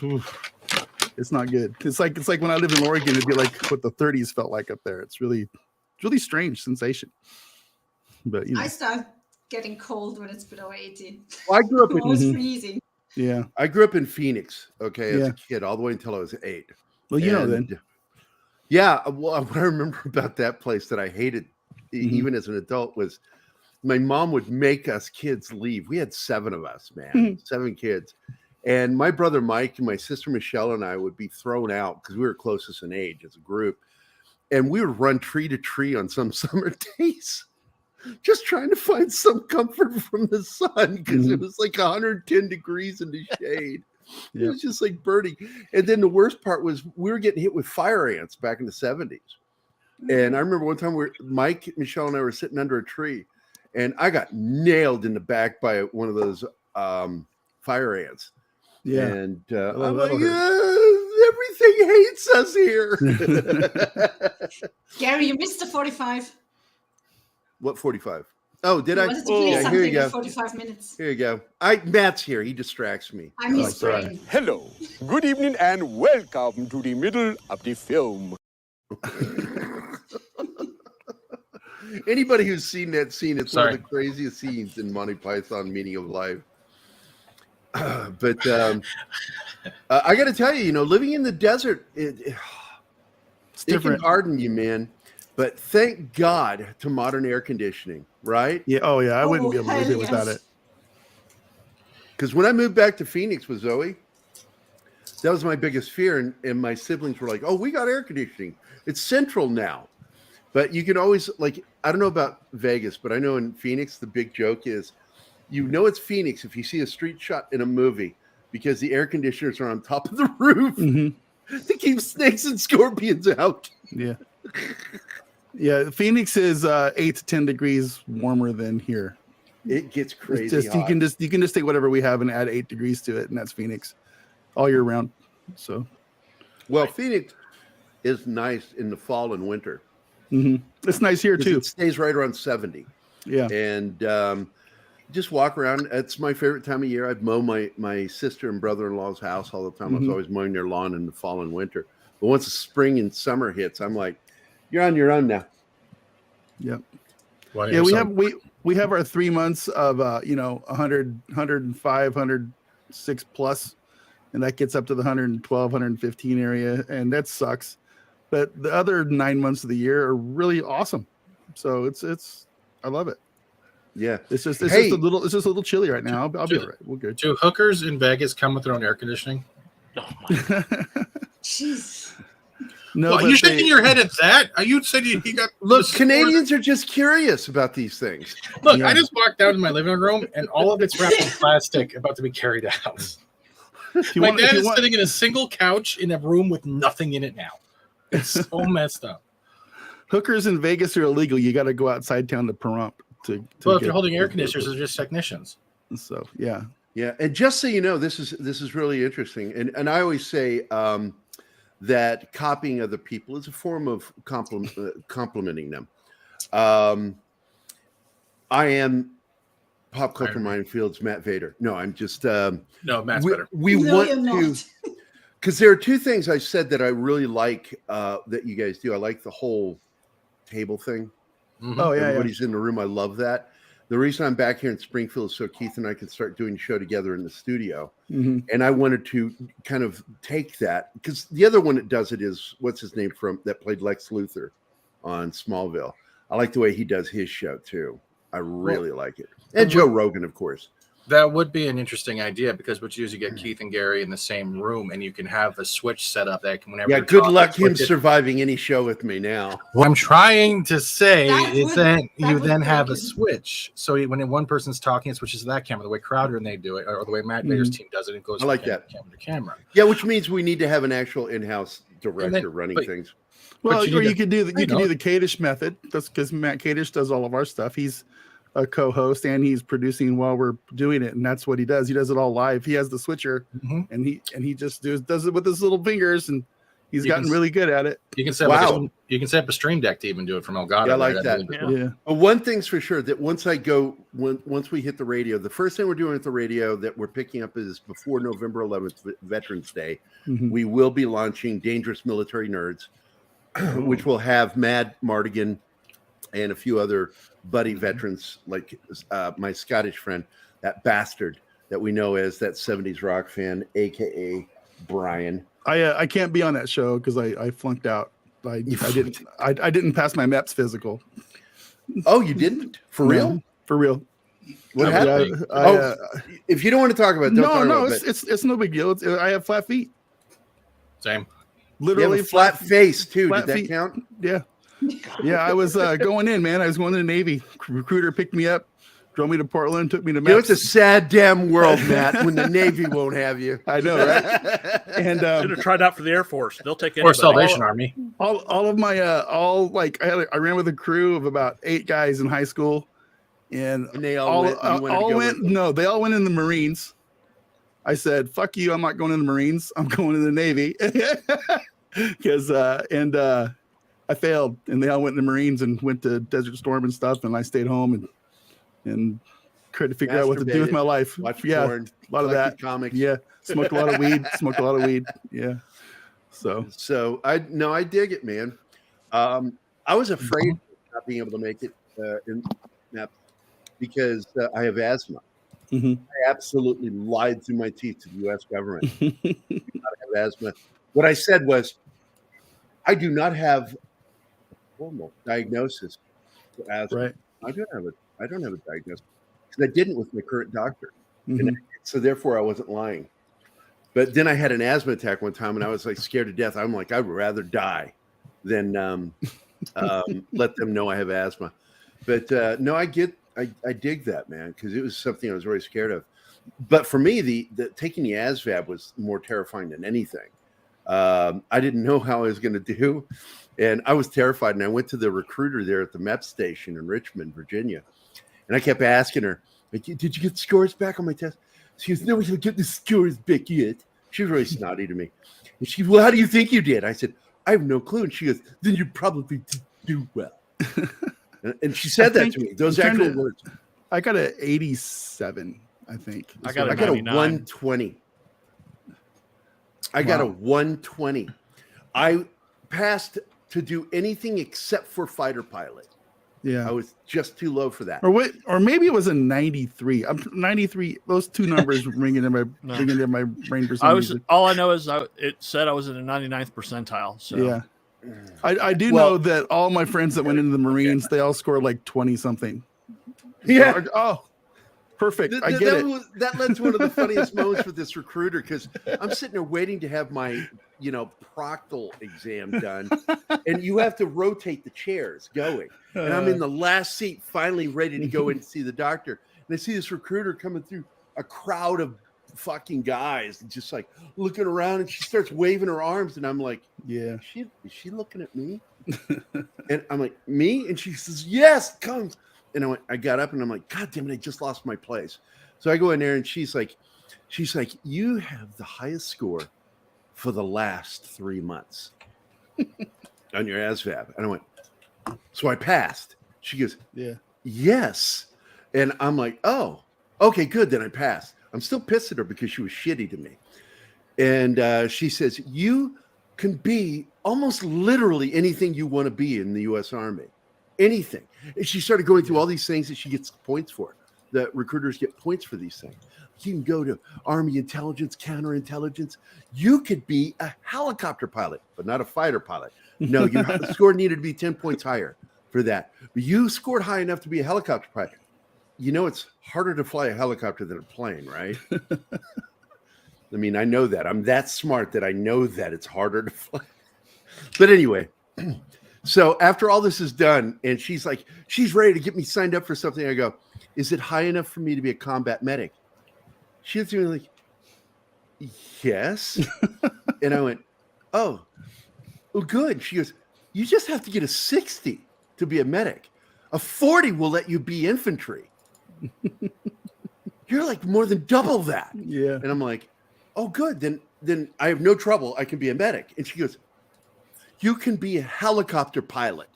it's not good. It's like when I lived in Oregon, it'd be like what the 30s felt like up there. It's really strange sensation. But I start getting cold when it's below 80. Well, I grew up in Almost freezing. Yeah. I grew up in Phoenix, as a kid, all the way until I was 8. Well, then. Yeah. Well, what I remember about that place that I hated, even as an adult, was my mom would make us kids leave. We had 7 of us, man, 7 kids. And my brother Mike and my sister Michelle and I would be thrown out because we were closest in age as a group. And we would run tree to tree on some summer days, just trying to find some comfort from the sun because it was like 110 degrees in the shade. It was just like burning. And then the worst part was we were getting hit with fire ants back in the 70s. And I remember one time Mike, Michelle, and I were sitting under a tree, and I got nailed in the back by one of those fire ants. Yeah. And I'm like, everything hates us here. Gary, you missed the 45. What 45? Oh, did You I? wanted to play Yeah, something here you in go. 45 minutes. Here you go. Matt's here. He distracts me. I'm his brain. Hello, good evening, and welcome to the middle of the film. Anybody who's seen that scene, it's Sorry. one of the craziest scenes in Monty Python Meaning of Life. But I got to tell you, living in the desert, it can harden you, man. But thank God to modern air conditioning, right? Yeah. Oh, yeah. I wouldn't be able to live here without it. Because when I moved back to Phoenix with Zoe, that was my biggest fear. And my siblings were like, oh, we got air conditioning. It's central now. But you can always, I don't know about Vegas, but I know in Phoenix, the big joke is, it's Phoenix if you see a street shot in a movie because the air conditioners are on top of the roof to keep snakes and scorpions out. Yeah. Yeah. Phoenix is 8 to 10 degrees warmer than here. It gets crazy. It's just, you can just take whatever we have and add 8 degrees to it, and that's Phoenix. all year round. So, Well, Phoenix is nice in the fall and winter. It's nice here 'Cause too. It stays right around 70. Yeah. And just walk around. It's my favorite time of year. I'd mow my sister and brother-in-law's house all the time. I was always mowing their lawn in the fall and winter. But once the spring and summer hits, I'm like, you're on your own now. Yep. Well, Yeah, so- we have our 3 months of 100, 105, 106 plus, and that gets up to the 112, 115 area, and that sucks. But the other 9 months of the year are really awesome. So it's I love it. Yeah. It's just a little chilly right now. I'll be all right. We're good. Do hookers in Vegas come with their own air conditioning? Oh my Jeez. No, Well, but you're shaking your head at that. You said you got. Look, the Canadians are just curious about these things. Look, Yeah. I just walked down to my living room and all of it's wrapped in plastic, about to be carried out. My dad is sitting in a single couch in a room with nothing in it now. It's so messed up. Hookers in Vegas are illegal. You got to go outside town to Pahrump to Well, if you're holding air conditioners, they're just technicians. So yeah. Yeah, and just so you know, this is really interesting, and I always say that copying other people is a form of complimenting them. I am pop culture minefields Matt Vader. No, I'm just No, Matt's better. We No, want you're to, not. because there are two things I said that I really like that you guys do. I like the whole table thing. Oh yeah, Everybody's in the room. I love that. The reason I'm back here in Springfield is so Keith and I can start doing the show together in the studio. And I wanted to kind of take that, because the other one that does it is, what's his name from that played Lex Luthor on Smallville. I like the way he does his show too. I really like it. And Joe Rogan, of course. That would be an interesting idea, because what you do is you get Keith and Gary in the same room, and you can have a switch set up that whenever. Yeah, you're good talking, luck him switch it. surviving any show with me now. What I'm trying to say That is would- that that you would then work have a in- switch. So when one person's talking, it switches to that camera. The way Crowder and they do it, or the way Matt Vader's team does it, it goes I like from that. camera to camera. Yeah, which means we need to have an actual in-house director running but- things. Well, But you or need you to- could do the I know. Kadish method. That's because Matt Kadish does all of our stuff. He's a co-host and he's producing while we're doing it, and that's what he does. He does it all live. He has the switcher, and he just does it with his little fingers, and he's You gotten can- really good at it. You can set Wow. you can set up a stream deck to even do it from Elgato. Yeah, I like right? that. Yeah. But one thing's for sure, that once we hit the radio, the first thing we're doing at the radio that we're picking up is before November 11th, Veterans Day. We will be launching Dangerous Military Nerds, which will have Mad Mardigan and a few other buddy veterans, like my Scottish friend, that bastard that we know as that 70s rock fan, aka Brian. I can't be on that show because I flunked out. I didn't pass my MEPS physical. Oh, you didn't? For real? No, for real. What Yeah, happened? If you don't want to talk about it, don't talk about it. it's no big deal. I have flat feet. Same. You have Literally a flat face too. flat Did that feet. count? Yeah. Yeah, I was going in, man. I was going to the Navy. Recruiter picked me up, drove me to Portland, took me to You know, it's a MEPS. sad damn world, Matt, when the Navy won't have you. I know, right? And Should have tried out for the Air Force. They'll take Or anybody. Salvation Army. all of my I ran with a crew of about 8 guys in high school, and they all went, and you wanted to go with them? No, they all went in the Marines. I said, "Fuck you! I'm not going in the Marines. I'm going in the Navy." Because I failed, and they all went in the Marines and went to Desert Storm and stuff, and I stayed home and tried to figure out what to do with my life. Watch Yeah, porn, a lot of collected that. comics. Yeah, smoked a lot of weed. Yeah. So I dig it, man. I was afraid of not being able to make it in NAP because I have asthma. I absolutely lied through my teeth to the U.S. government. I do not have asthma. What I said was, I do not have a formal diagnosis for asthma. Right. I don't have a diagnosis because I didn't with my current doctor. And so therefore I wasn't lying. But then I had an asthma attack one time and I was like scared to death. I'm like, I'd rather die than let them know I have asthma. But no, I dig that, man, because it was something I was really scared of. But for me, the taking the ASVAB was more terrifying than anything. I didn't know how I was going to do, and I was terrified. And I went to the recruiter there at the MEP station in Richmond, Virginia, and I kept asking her, like, "Did you get the scores back on my test?" She goes, "No, we don't get the scores back yet." She was really snotty to me. And she, well, how do you think you did? I said, I have no clue. And she goes, then you probably did do well. And she said that to me. Those actual words. I got an 87, I think. I got a 120. I got a 120. I passed to do anything except for fighter pilot. Yeah, I was just too low for that. Or maybe it was a 93. I'm 93. Those two numbers ringing in my brain for some reason. All I know is it said I was in the 99th percentile. So yeah, I do know that all my friends that went into the Marines, they all scored like 20 something. Yeah. So, oh, perfect. I get it. That led to one of the funniest moments with this recruiter, because I'm sitting there waiting to have my, proctal exam done, and you have to rotate the chairs going. And I'm in the last seat, finally ready to go in to see the doctor. And I see this recruiter coming through a crowd of fucking guys, just like looking around, and she starts waving her arms, and I'm like, yeah, is she looking at me? And I'm like, me? And she says, yes, come. And I got up and I'm like, God damn it, I just lost my place. So I go in there and she's like, you have the highest score for the last 3 months on your ASVAB. And I went, so I passed. She goes, yeah, yes. And I'm like, oh, okay, good. Then I passed. I'm still pissed at her because she was shitty to me. And she says, you can be almost literally anything you want to be in the U.S. Army. Anything. And she started going through all these things that she gets points for. The recruiters get points for these things. You can go to Army intelligence, counterintelligence. You could be a helicopter pilot, but not a fighter pilot. No, your score needed to be 10 points higher for that. But you scored high enough to be a helicopter pilot. It's harder to fly a helicopter than a plane, right? I mean, I know that. I'm that smart that I know that it's harder to fly. But anyway, so after all this is done, and she's like, she's ready to get me signed up for something. I go, is it high enough for me to be a combat medic? She looks at me like, yes. And I went, oh, well, good. She goes, you just have to get a 60 to be a medic. A 40 will let you be infantry. You're like more than double that. Yeah. And I'm like, oh, good. Then I have no trouble. I can be a medic. And she goes, you can be a helicopter pilot.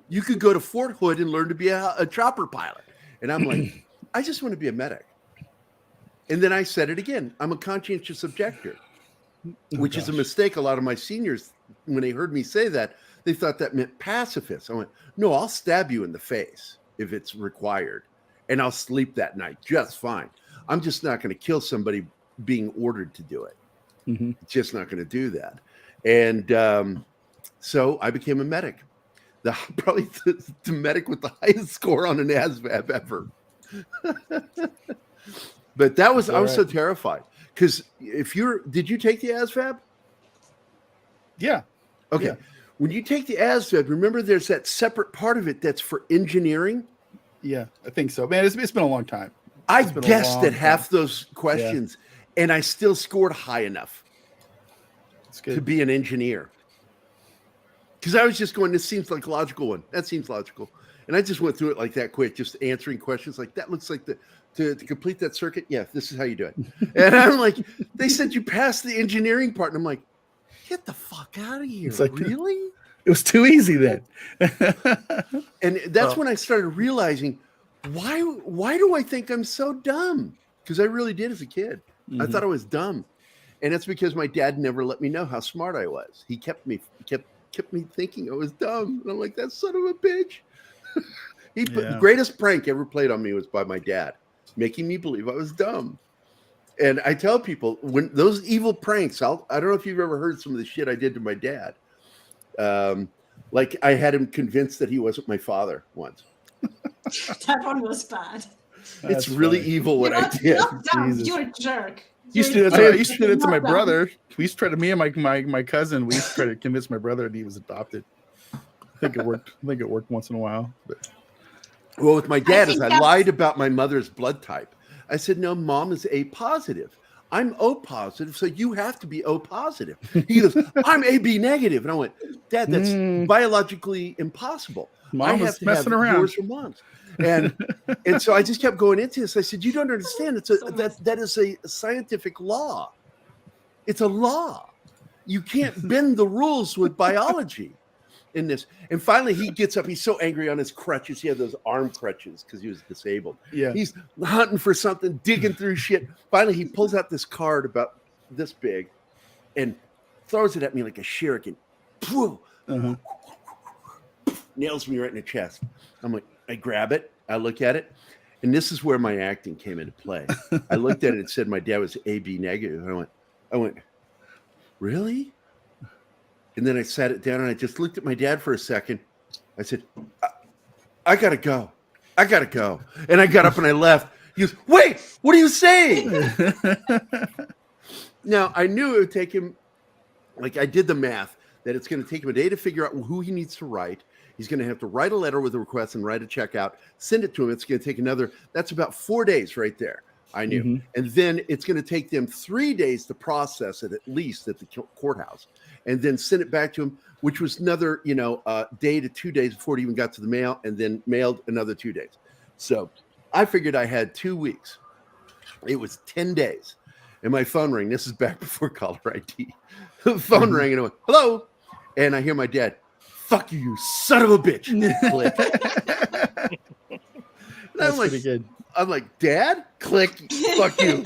You could go to Fort Hood and learn to be a chopper pilot. And I'm like, I just want to be a medic. And then I said it again. I'm a conscientious objector, which is a mistake. A lot of my seniors, when they heard me say that, they thought that meant pacifist. I went, no, I'll stab you in the face if it's required. And I'll sleep that night just fine. I'm just not going to kill somebody being ordered to do it. Mm-hmm. Just not going to do that. And so I became a medic. Probably the medic with the highest score on an ASVAB ever. But I was so terrified because did you take the ASVAB? Yeah. Okay. Yeah. When you take the ASVAB, remember there's that separate part of it that's for engineering. Yeah, I think so. Man, it's been a long time. I guessed at half those questions, and I still scored high enough to be an engineer. Because I was just going, this seems like a logical one. That seems logical. And I just went through it like that quick, just answering questions like that looks like to complete that circuit. Yeah, this is how you do it. And I'm like, they said you passed the engineering part. And I'm like, get the fuck out of here. It's like, really? It was too easy then. And that's when I started realizing, why do I think I'm so dumb? Because I really did as a kid. Mm-hmm. I thought I was dumb. And that's because my dad never let me know how smart I was. He kept me thinking I was dumb. And I'm like, that son of a bitch. The greatest prank ever played on me was by my dad, making me believe I was dumb. And I tell people, when those evil pranks, I don't know if you've ever heard some of the shit I did to my dad. Like I had him convinced that he wasn't my father once. That one was bad. It's really evil what I did. You're a jerk. You used to do that to my brother. We used to try to, me and my cousin, we used to try to convince my brother that he was adopted. I think it worked once in a while. But. Well, with my dad, I lied about my mother's blood type. I said, no, mom is A positive. I'm O positive, so you have to be O positive. He goes, I'm AB negative. And I went, Dad, that's biologically impossible. Mom was messing around. Yours or mom's. And so I just kept going into this. I said, you don't understand. That is a scientific law. It's a law. You can't bend the rules with biology in this. And finally, he gets up. He's so angry on his crutches. He had those arm crutches because he was disabled. Yeah. He's hunting for something, digging through shit. Finally, he pulls out this card about this big and throws it at me like a shuriken. Uh-huh. Nails me right in the chest. I'm like, I grab it. I look at it. And this is where my acting came into play. I looked at it and said my dad was AB negative. And I went, really? And then I sat it down and I just looked at my dad for a second. I said, I gotta go. I gotta go. And I got up and I left. He goes, wait, what are you saying? Now, I knew it would take him, like I did the math, that it's going to take him a day to figure out who he needs to write. He's going to have to write a letter with a request and write a check out, send it to him. It's going to take that's about 4 days right there. I knew. Mm-hmm. And then it's going to take them 3 days to process it, at least at the courthouse, and then send it back to him, which was another, day to 2 days before it even got to the mail, and then mailed another 2 days. So I figured I had 2 weeks. It was 10 days. And my phone rang. This is back before caller ID. The phone rang and I went, hello. And I hear my dad, fuck you, you son of a bitch. Click. That's pretty good. I'm like, Dad? Click. Fuck you.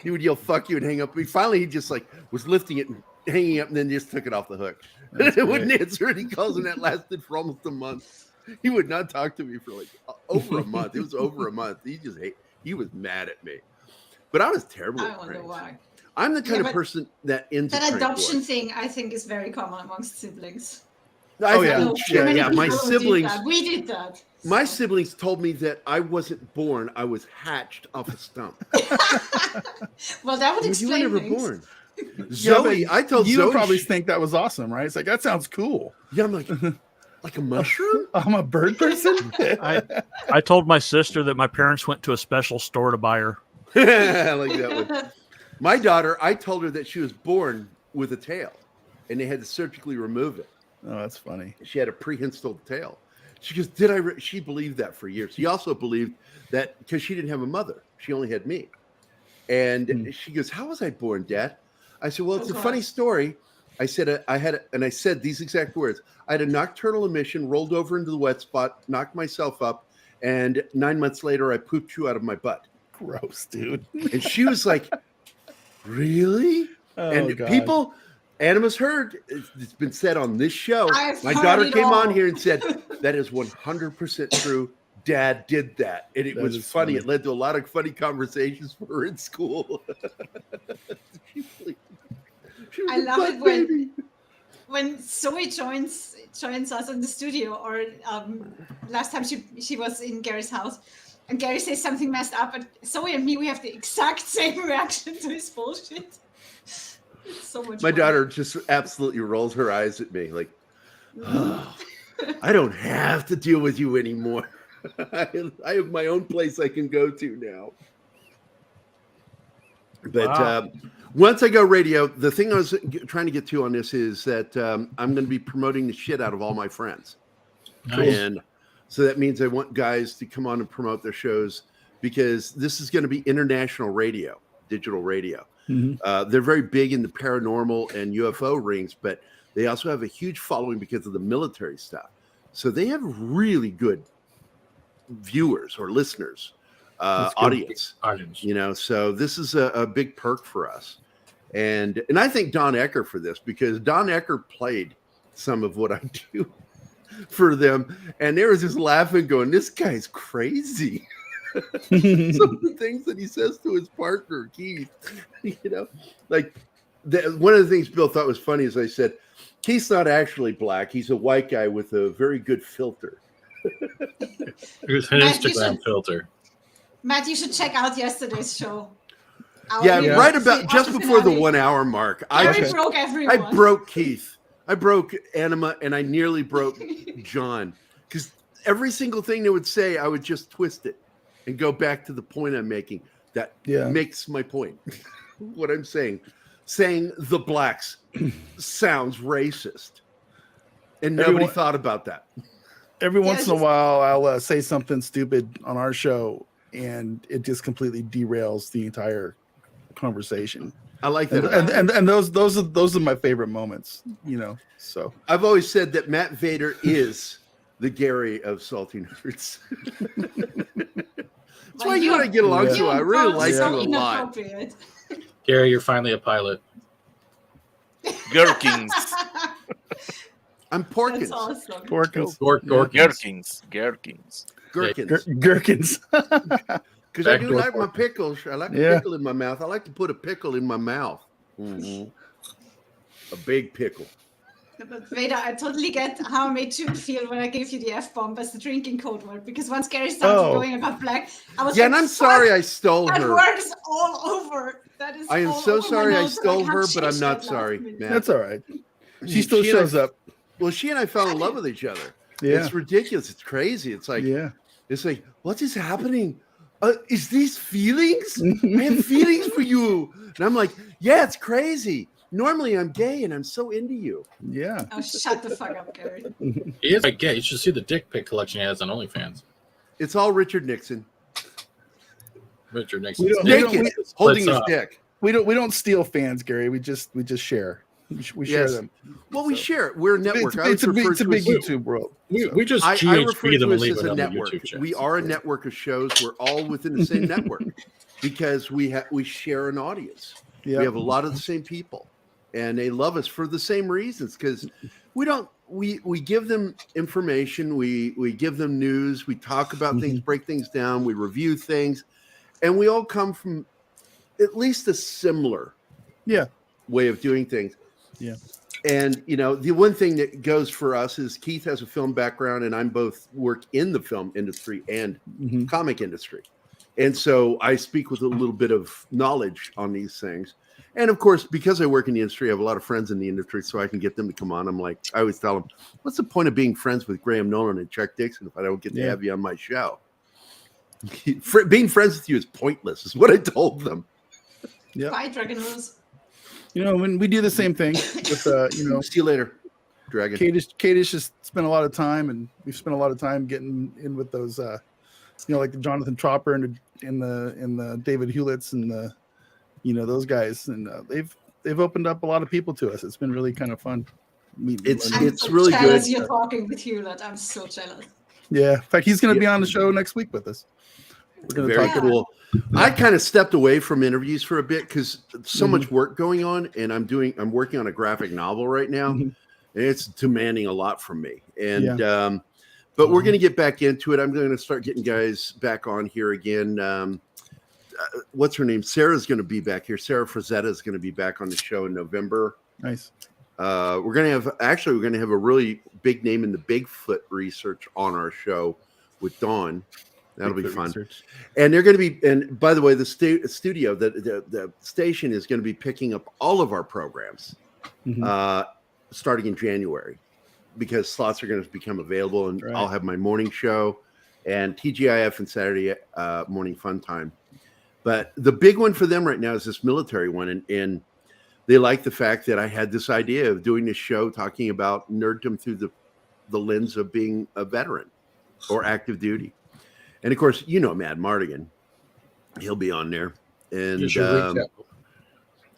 He would yell, fuck you, and hang up. Finally, he just was lifting it and hanging up and then just took it off the hook. It wouldn't answer any calls, and that lasted for almost a month. He would not talk to me for over a month. It was over a month. He was mad at me. But I was terrible. I wonder why. I'm the kind of person that ends that adoption thing. I think is very common amongst siblings. Yeah. My siblings. We did that. My siblings told me that I wasn't born; I was hatched off a stump. Well, that would explain you were never things. born. Zoe, I told you Zoe. You probably think that was awesome, right? It's like that sounds cool. Yeah, I'm like a mushroom. I'm a bird person. I told my sister that my parents went to a special store to buy her. I like that one. My daughter, I told her that she was born with a tail, and they had to surgically remove it. Oh, that's funny. She had a prehensile tail. She goes, she believed that for years. She also believed that because she didn't have a mother, she only had me. And she goes, how was I born, Dad? I said, well, it's a funny story. I said, I said these exact words. I had a nocturnal emission, rolled over into the wet spot, knocked myself up, and 9 months later, I pooped you out of my butt. Gross, dude. And she was like, really? And God. people, Animus heard, it's been said on this show. My heard daughter it came all. on here and said, that is 100% true. Dad did that. And it was funny. It led to a lot of funny conversations for her in school. I love it when Zoe joins us in the studio, or last time she was in Gary's house, and Gary says something messed up, and Zoe and me, we have the exact same reaction to his bullshit. It's so much My fun. daughter just absolutely rolls her eyes at me like, oh, I don't have to deal with you anymore. I have my own place I can go to now. But once I go radio, the thing I was trying to get to on this is that I'm going to be promoting the shit out of all my friends. Nice. And so that means I want guys to come on and promote their shows, because this is going to be international radio, digital radio. Mm-hmm. They're very big in the paranormal and UFO rings, but they also have a huge following because of the military stuff. So they have really good viewers or listeners, audience. So this is a big perk for us. And I thank Don Ecker for this, because Don Ecker played some of what I do for them, and they were just laughing, going, this guy's crazy. Some of the things that he says to his partner, Keith, like one of the things Bill thought was funny is I said, Keith's not actually black. He's a white guy with a very good filter. Here's an Instagram filter. Matt, you should check out yesterday's show. Right about just before the 1 hour mark. Gary broke everyone. I broke Keith. I broke Anima, and I nearly broke John, because every single thing they would say, I would just twist it and go back to the point I'm making. That makes my point. What I'm saying the blacks sounds racist, and nobody thought about that. Every once in a while, I'll say something stupid on our show, and it just completely derails the entire conversation. I like that. And those are my favorite moments, you know. So I've always said that Matt Vader is the Gary of Salty Nerds. That's why you and I get along so well. I really like you a lot. Gary, you're finally a pilot. Gherkins. I'm Porkins. That's awesome. Porkins. Gherkins. Gherkins. Because I do like my pickles. I like a pickle in my mouth. I like to put a pickle in my mouth. Mm-hmm. A big pickle. But Vader, I totally get how I made you feel when I gave you the F-bomb as the drinking code word. Because once Gary started going about black, I was and I'm sorry I stole her. That word is all over. That is. I am so sorry I stole her, but I'm not sorry. That's all right. She still shows up. Well, she and I fell in love with each other. Yeah. It's ridiculous. It's crazy. It's like, what is happening? Is these feelings? I have feelings for you. And I'm like, yeah, it's crazy. Normally I'm gay and I'm so into you. Yeah. Oh, shut the fuck up, Gary. He is gay. You should see the dick pic collection he has on OnlyFans. It's all Richard Nixon. Richard Nixon. Naked, holding his dick. We don't steal fans, Gary. We just share. We share them. Well, we share. We're a network. It's a big YouTube world. We just I refer GHP to them and us leave as it a on the network. YouTube channel. We are a network of shows. We're all within the same network because we share an audience. We have a lot of the same people, and they love us for the same reasons. Because we give them information, we give them news, we talk about things, break things down, we review things, and we all come from at least a similar way of doing things. Yeah. And, you know, the one thing that goes for us is Keith has a film background and I'm both work in the film industry and comic industry. And so I speak with a little bit of knowledge on these things. And of course, because I work in the industry, I have a lot of friends in the industry, so I can get them to come on. I'm like, I always tell them, what's the point of being friends with Graham Nolan and Chuck Dixon if I don't get to have you on my show? Being friends with you is pointless, is what I told them. Yeah. Bye, Dragon Rose. You know, when we do the same thing with, you know, see you later, Dragon. Kadish just spent a lot of time, and we've spent a lot of time getting in with those, you know, like the Jonathan Tropper and the David Hewlett's and the, you know, those guys, and they've opened up a lot of people to us. It's been really kind of fun. It's really good. You're talking with Hewlett. I'm so jealous. Yeah, in fact, he's going to be on the show next week with us. We're going to talk cool. I kind of stepped away from interviews for a bit because so much work going on, and I'm working on a graphic novel right now, and it's demanding a lot from me. And but we're going to get back into it. I'm going to start getting guys back on here again. What's her name? Sarah's going to be back here. Sarah Frazetta is going to be back on the show in November. Nice. We're going to have a really big name in the Bigfoot research on our show with Dawn. That'll be fun. Research. And they're going to be, and by the way, the studio, the station is going to be picking up all of our programs starting in January because slots are going to become available, and I'll have my morning show and TGIF and Saturday morning fun time. But the big one for them right now is this military one, and they like the fact that I had this idea of doing this show talking about nerddom through the lens of being a veteran or active duty. And of course, you know, Mad Mardigan, he'll be on there. And,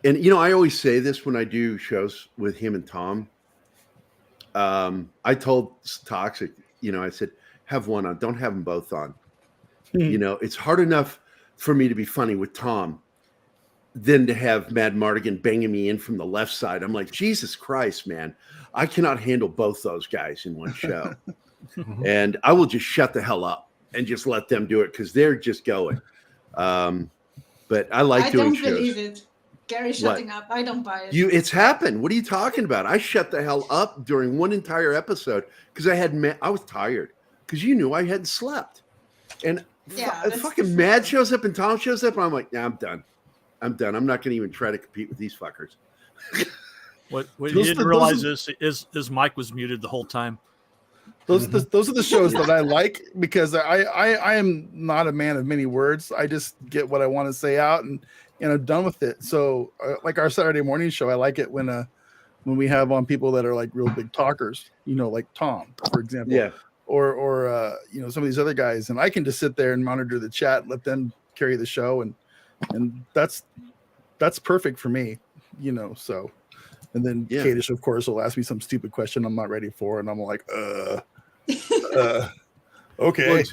and you know, I always say this when I do shows with him and Tom. I told Toxic, you know, I said, have one on, don't have them both on. You know, it's hard enough for me to be funny with Tom than to have Mad Mardigan banging me in from the left side. I'm like, Jesus Christ, man, I cannot handle both those guys in one show. And I will just shut the hell up and just let them do it because they're just going. But I like doing shows. I don't believe it. Gary shutting up. I don't buy it. It's happened. What are you talking about? I shut the hell up during one entire episode because I was tired because you knew I hadn't slept. And fucking Mad shows up and Tom shows up and I'm like, nah, I'm done. I'm not going to even try to compete with these fuckers. What you didn't realize is Mike was muted the whole time. Those are the shows that I like because I am not a man of many words. I just get what I want to say out and I'm done with it. So like our Saturday morning show, I like it when we have on people that are like real big talkers, you know, like Tom, for example. Yeah. Or you know, some of these other guys, and I can just sit there and monitor the chat, let them carry the show, and that's perfect for me. So, and then Kadish, of course, will ask me some stupid question I'm not ready for, and I'm like, okay,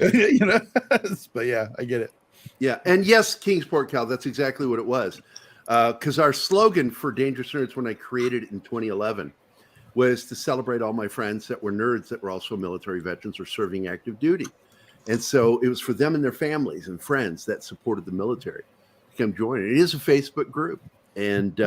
but yeah, I get it. Yeah, and yes, Kingsport Cal, that's exactly what it was. Because our slogan for Dangerous Nerds when I created it in 2011 was to celebrate all my friends that were nerds that were also military veterans or serving active duty. And so it was for them and their families and friends that supported the military to come join it. It is a Facebook group. And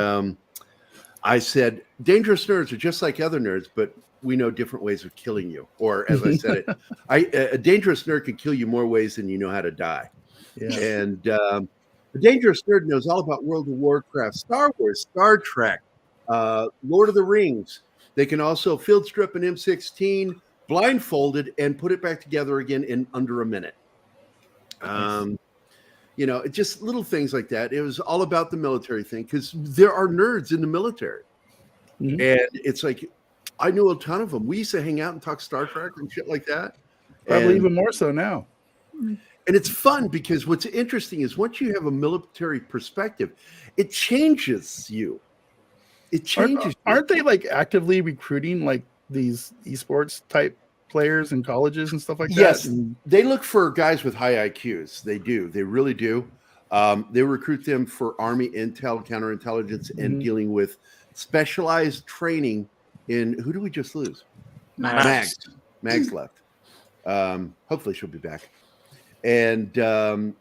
I said, Dangerous Nerds are just like other nerds, but we know different ways of killing you. Or as I said it, a dangerous nerd can kill you more ways than you know how to die. Yeah. And the Dangerous Nerd knows all about World of Warcraft, Star Wars, Star Trek, Lord of the Rings. They can also field strip an M16 blindfolded and put it back together again in under a minute. Just little things like that. It was all about the military thing because there are nerds in the military. Mm-hmm. And it's like, I knew a ton of them. We used to hang out and talk Star Trek and shit like that. Probably even more so now. And it's fun because what's interesting is once you have a military perspective, it changes you. It changes. Aren't they like actively recruiting like these esports type players in colleges and stuff like that? Yes, they look for guys with high IQs. They do. They really do. They recruit them for Army intel, counterintelligence, and dealing with specialized training in, who do we just lose? Mags left. Hopefully she'll be back. And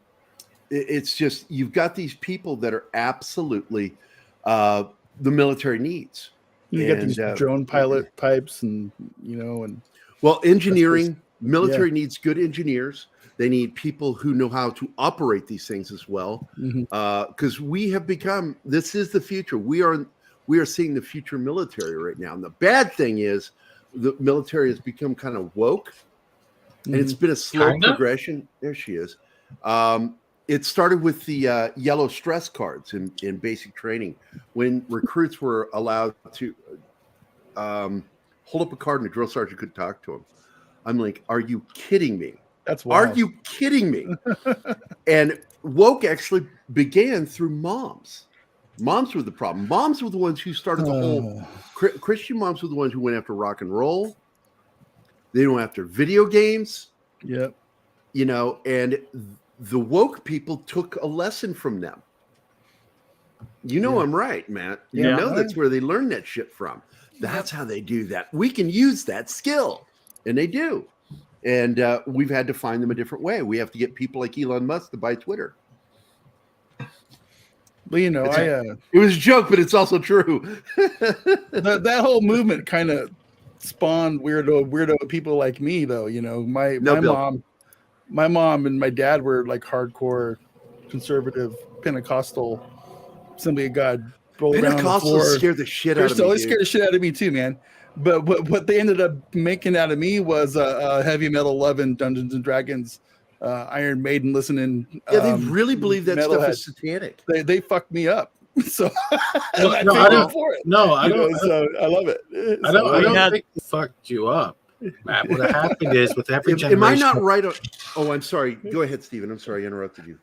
it's just, you've got these people that are absolutely the military needs. You got these drone pilot types and well, engineering, military needs good engineers. They need people who know how to operate these things as well. Because we have become, this is the future. We are seeing the future military right now. And the bad thing is the military has become kind of woke. And it's been a slow progression. There she is. It started with the yellow stress cards in basic training when recruits were allowed to hold up a card and a drill sergeant could talk to him. I'm like, are you kidding me? That's wild. Are you kidding me? And woke actually began through moms. Moms were the problem. Moms were the ones who started the whole Christian moms were the ones who went after rock and roll. They went after video games. Yep. And the woke people took a lesson from them. I'm right, Matt. That's where they learned that shit from. That's how they do that. We can use that skill. And they do. And we've had to find them a different way. We have to get people like Elon Musk to buy Twitter. Well, it was a joke, but it's also true. that whole movement kind of spawned weirdo people like me, though. My mom and my dad were like hardcore conservative Pentecostal Assembly of God. Pentecostals scared the shit out of me. They scared the shit out of me too, man. But what they ended up making out of me was a heavy metal loving Dungeons and Dragons, Iron Maiden listening. Yeah, they really believe that stuff is satanic. They fucked me up. So I don't. So I love it. I don't think they fucked you up, Matt. What happened is with every generation. Am I not right? I'm sorry. Go ahead, Stephen. I'm sorry I interrupted you.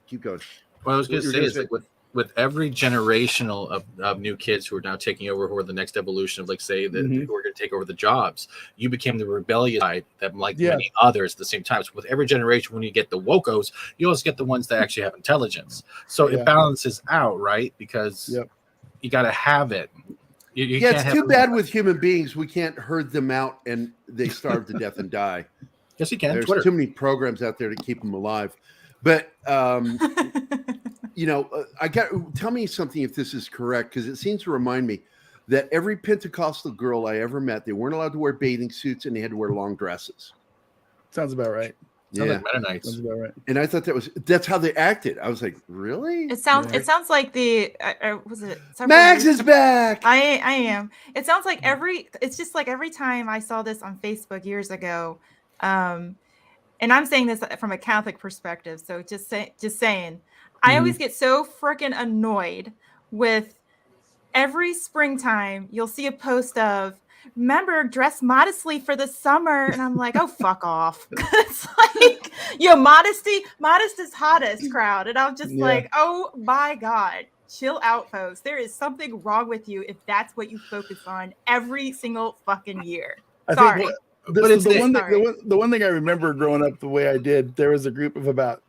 Keep going. What I was going to say is like with every generational of new kids who are now taking over, who are the next evolution of, like, say, who are going to take over the jobs, you became the rebellious side that, like many others at the same time. So with every generation, when you get the wokos, you always get the ones that actually have intelligence. So it balances out, right? Because you got to have it. You can't it's too bad with human beings. We can't herd them out and they starve to death and die. Yes, you can. There's Twitter. Too many programs out there to keep them alive. But tell me something if this is correct, because it seems to remind me that every Pentecostal girl I ever met, they weren't allowed to wear bathing suits and they had to wear long dresses. Sounds about right. Sounds like Mennonites. Sounds about right. And I thought that's how they acted. I was like, really? It sounds like the was it Mags is back. I am. It sounds like it's just like every time I saw this on Facebook years ago, and I'm saying this from a Catholic perspective, so just saying, I always get so freaking annoyed with every springtime. You'll see a post of, remember, dress modestly for the summer, and I'm like, oh, fuck off. It's like, modest is hottest crowd, and I'm just like, oh my god, chill out, folks. There is something wrong with you if that's what you focus on every single fucking year. Sorry. But it's the one thing I remember growing up the way I did. There was a group of about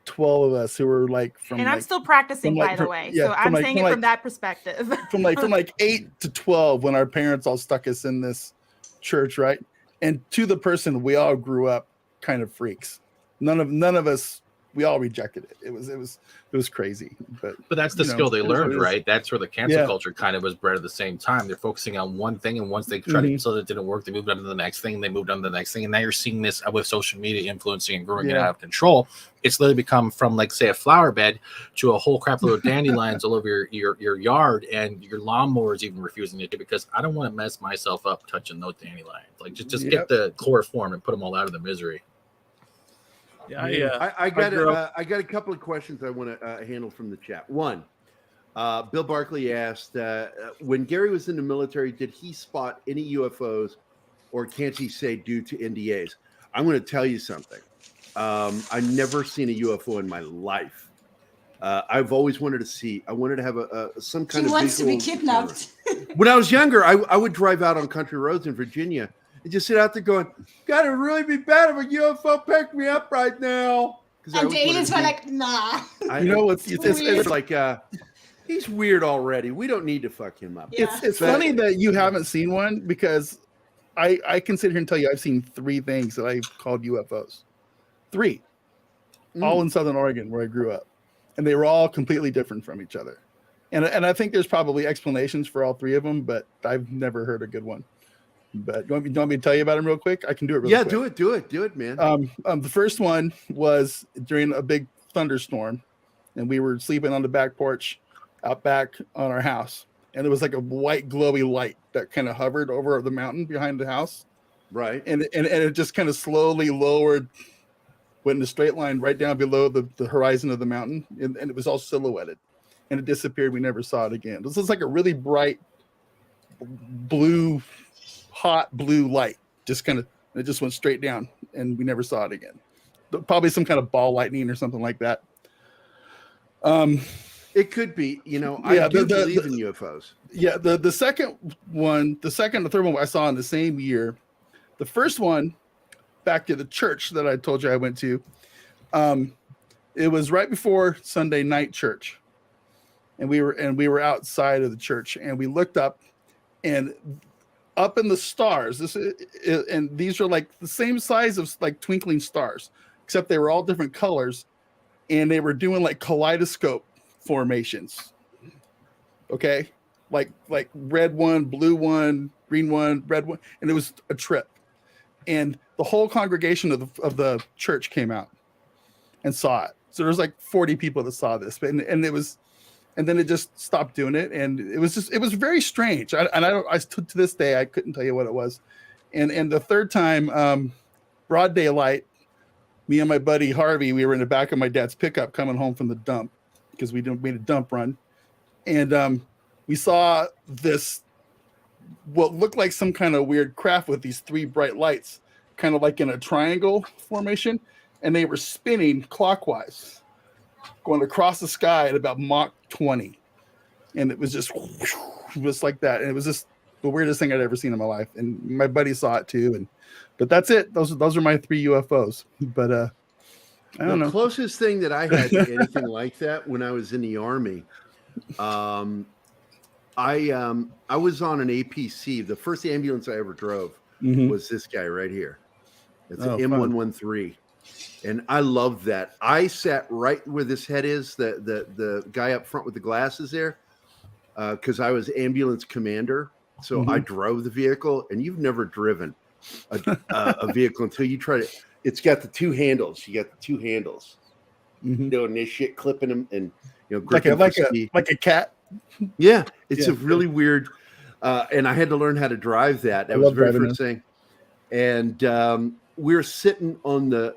12 of us who were like from. And I'm still practicing, by the way. So I'm saying it from that perspective. From 8 to 12, when our parents all stuck us in this church, right? And to the person, we all grew up kind of freaks. None of us. We all rejected it. It was crazy. But that's the skill they learned, right? That's where the cancel culture kind of was bred at the same time. They're focusing on one thing, and once they tried to so that it didn't work, they moved on to the next thing, and they moved on to the next thing. And now you're seeing this with social media influencing and growing it out of control. It's literally become from, like, say, a flower bed to a whole crap load of dandelions all over your yard, and your lawnmower is even refusing it because I don't want to mess myself up touching those dandelions. Like, just get the chloroform and put them all out of the misery. Yeah, I got a couple of questions I want to handle from the chat. One, Bill Barkley asked, when Gary was in the military, did he spot any UFOs, or can't he say due to NDAs? I'm going to tell you something. I've never seen a UFO in my life. I've always wanted to see. I wanted to have some kind of. He wants to be kidnapped. When I was younger, I would drive out on country roads in Virginia and just sit out there going, "Gotta really be bad if a UFO picked me up right now." And the aliens were like, "Nah." It's like he's weird already. We don't need to fuck him up. Yeah. It's funny that you haven't seen one, because I can sit here and tell you I've seen 3 things that I've called UFOs. 3, all in Southern Oregon where I grew up, and they were all completely different from each other. And I think there's probably explanations for all 3 of them, but I've never heard a good one. But you want me to tell you about them real quick? I can do it real quick. Do it, man. The first one was during a big thunderstorm, and we were sleeping on the back porch out back on our house, and there was like a white glowy light that kind of hovered over the mountain behind the house. Right. And it just kind of slowly lowered, went in a straight line right down below the horizon of the mountain, and it was all silhouetted, and it disappeared. We never saw it again. This was like a really bright blue, hot blue light, it just went straight down, and we never saw it again. Probably some kind of ball lightning or something like that. It could be, I do believe in UFOs. Yeah, the second and the third one I saw in the same year. The first one, back to the church that I told you I went to, it was right before Sunday night church, and we were outside of the church, and we looked up, and up in the stars, and these are like the same size of like twinkling stars, except they were all different colors, and they were doing like kaleidoscope formations. Okay, like red one, blue one, green one, red one, and it was a trip. And the whole congregation of the church came out and saw it. So there was like 40 people that saw this, and then it just stopped doing it, and it was very strange. To this day I couldn't tell you what it was. And the third time, broad daylight, me and my buddy Harvey, we were in the back of my dad's pickup coming home from the dump, because we made a dump run, and we saw this what looked like some kind of weird craft with these 3 bright lights, kind of like in a triangle formation, and they were spinning clockwise, going across the sky at about Mach 20, and it was just like that, and it was just the weirdest thing I'd ever seen in my life. And my buddy saw it too, but that's it. Those are my 3 UFOs. But I don't know. The closest thing that I had to anything like that when I was in the Army, I was on an APC. The first ambulance I ever drove was this guy right here. It's an M113. And I love that. I sat right where this head is, the guy up front with the glasses there, because I was ambulance commander. So I drove the vehicle, and you've never driven a vehicle until you try to. It's got the 2 handles. You got the 2 handles. Doing this shit, clipping them, and gripping like a cat. Yeah, it's a really weird. And I had to learn how to drive that. That was the very first thing. And we were sitting on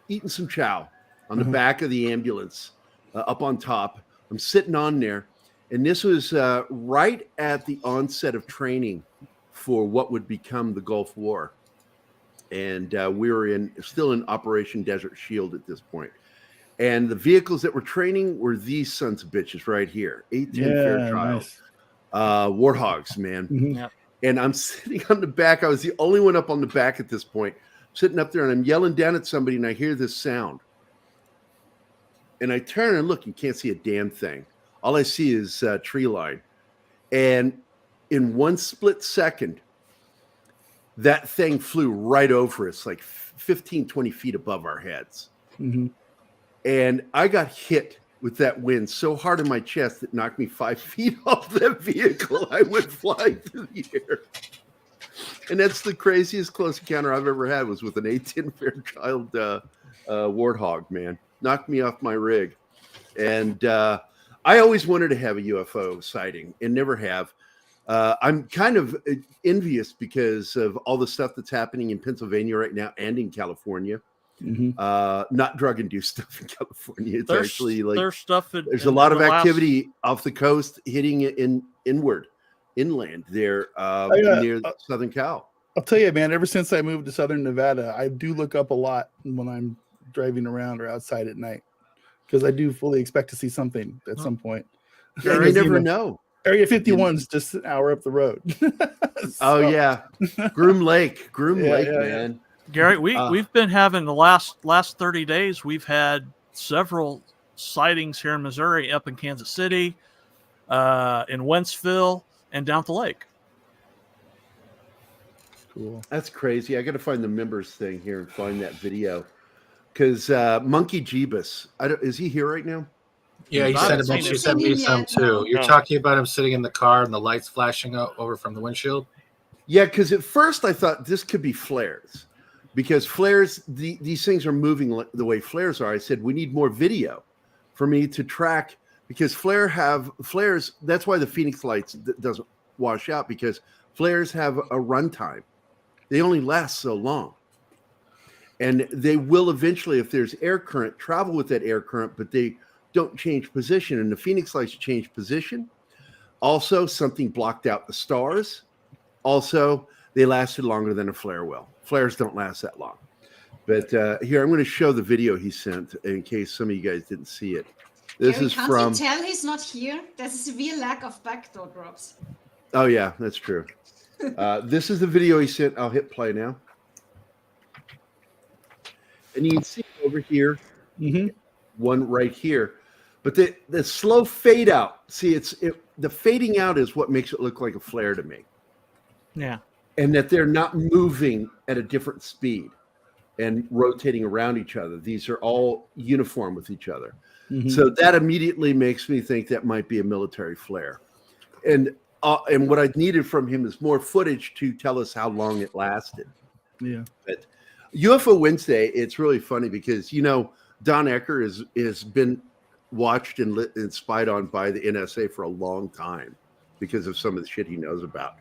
eating some chow on the back of the ambulance, up on top. I'm sitting on there, and this was right at the onset of training for what would become the Gulf War. And we were still in Operation Desert Shield at this point. And the vehicles that were training were these sons of bitches right here. 18 Fairchild. Nice. Warthogs, man. Mhm. Yep. And I'm sitting on the back. I was the only one up on the back at this point, sitting up there, and I'm yelling down at somebody, and I hear this sound. And I turn and look, and can't see a damn thing. All I see is tree line. And in one split second, that thing flew right over us, like 15, 20 feet above our heads. Mhm. And I got hit with that wind so hard in my chest that knocked me 5 feet off that vehicle. I went flying through the air. And that's the craziest close encounter I've ever had, was with an 18 Fairchild Warthog, man. Knocked me off my rig. And I always wanted to have a UFO sighting and never have. I'm kind of envious because of all the stuff that's happening in Pennsylvania right now and in California. Not drug-induced stuff in California. It's actually like there's stuff. There's a lot of activity off the coast, hitting it inland there near Southern Cal. I'll tell you, man. Ever since I moved to Southern Nevada, I do look up a lot when I'm driving around or outside at night, because I do fully expect to see something at some point. Yeah, you never know. Area 51's just an hour up the road. Oh yeah, Groom Lake, man. Gary, we've been having the last 30 days. We've had several sightings here in Missouri, up in Kansas City, in Wentzville, and down at the lake. Cool. That's crazy. I got to find the members thing here and find that video, because Monkey Jeebus, is he here right now? Yeah, he sent me some too. You're talking about him sitting in the car and the lights flashing over from the windshield? Yeah, because at first I thought this could be flares, because flares, these things are moving the way flares are. I said, we need more video for me to track, because flares, that's why the Phoenix lights doesn't wash out, because flares have a runtime. They only last so long. And they will eventually, if there's air current, travel with that air current, but they don't change position. And the Phoenix lights change position. Also, something blocked out the stars. Also, they lasted longer than a flare will. Flares don't last that long. But here, I'm going to show the video he sent in case some of you guys didn't see it. This is can't from. you tell he's not here? There's a severe lack of backdoor drops. Oh yeah, that's true. This is the video he sent. I'll hit play now, and you can see over here, one right here. But the slow fade out. See, the fading out is what makes it look like a flare to me. Yeah. And that they're not moving at a different speed and rotating around each other. These are all uniform with each other. So that immediately makes me think that might be a military flare. And what I needed from him is more footage to tell us how long it lasted. Yeah. But UFO Wednesday, it's really funny because, Don Ecker has been watched and spied on by the NSA for a long time because of some of the shit he knows about.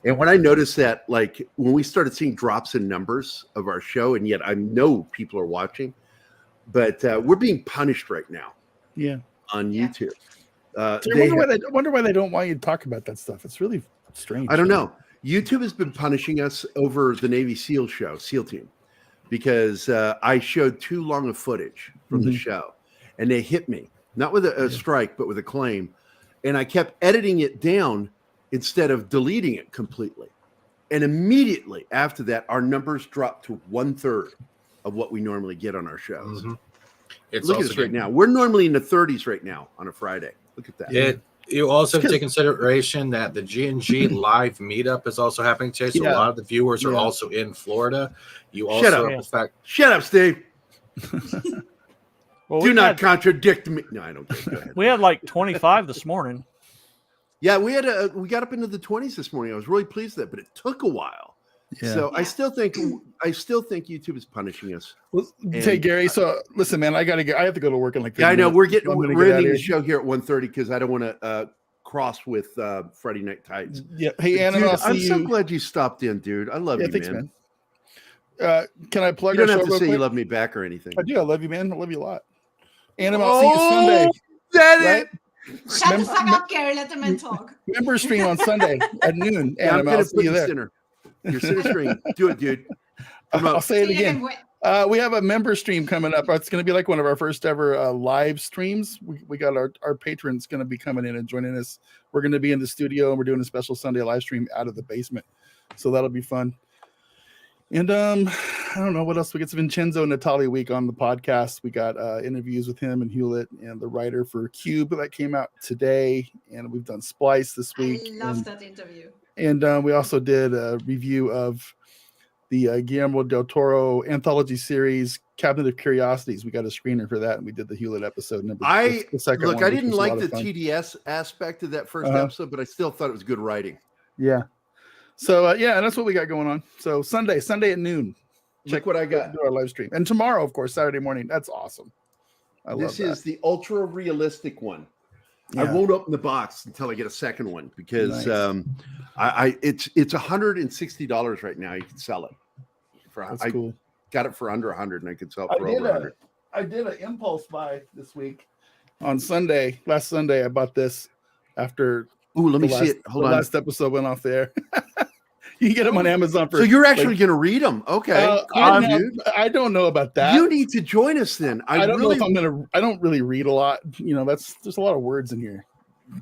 And when I noticed that, like when we started seeing drops in numbers of our show, and yet I know people are watching, but we're being punished right now. Yeah. On YouTube. I wonder why they don't want you to talk about that stuff. It's really strange. I don't know. YouTube has been punishing us over the Navy SEAL show, SEAL Team, because I showed too long of footage from the show, and they hit me, not with a strike, but with a claim. And I kept editing it down instead of deleting it completely. And immediately after that, our numbers dropped to 1/3 of what we normally get on our shows. Look at us right now. We're normally in the 30s right now on a Friday. Look at that. You also have to take consideration that the G&G live meetup is also happening today. So a lot of the viewers are also in Florida. You also have the fact. Shut up, Steve. Well, Do not contradict me. No, I don't care. Go ahead. We had like 25 this morning. Yeah, we got up into the 20s this morning. I was really pleased with that, but it took a while. Yeah. So I still think YouTube is punishing us. Well, hey Gary, so listen, man, I have to go to work in like. Yeah, I know we're ending the show here at 1:30 because I don't want to cross with Friday Night Tights. Yeah, hey Anna, dude, I'm so glad you stopped in, dude. I love you, thanks, man. Can I plug? You don't have to say you love me back or anything. I do. I love you, man. I love you a lot. Anna, I'll see you Sunday. That Shut the fuck up, Gary. Let the man talk. Member stream on Sunday at noon. Yeah, Anna, I'll see you there. Your center screen. Do it, dude. I'll say it again. We have a member stream coming up. It's going to be like one of our first ever live streams. We got our patrons going to be coming in and joining us. We're going to be in the studio and we're doing a special Sunday live stream out of the basement. So that'll be fun. And I don't know what else. We get Vincenzo Natali week on the podcast. We got interviews with him and Hewlett and the writer for Cube that came out today. And we've done Splice this week. I love that interview. And we also did a review of the Guillermo del Toro anthology series, Cabinet of Curiosities. We got a screener for that, and we did the Hewlett episode. I didn't like the TDS aspect of that first episode, but I still thought it was good writing. Yeah. So yeah, and that's what we got going on. So Sunday at noon. Check what I got. Do our live stream, and tomorrow, of course, Saturday morning. That's awesome. This is the ultra realistic one. Yeah. I won't open the box until I get a second one because it's $160 right now. You can sell it. That's cool. Got it for under 100, and I could sell it for over 100. I did an impulse buy this week on Sunday. Last Sunday, I bought this after. Ooh, let me see it. Hold on. The last episode went off there. You can get them on Amazon for. So you're actually going to read them? Okay, cool, dude. I don't know about that. You need to join us then. I don't know if I'm gonna. I don't really read a lot. You know, there's a lot of words in here.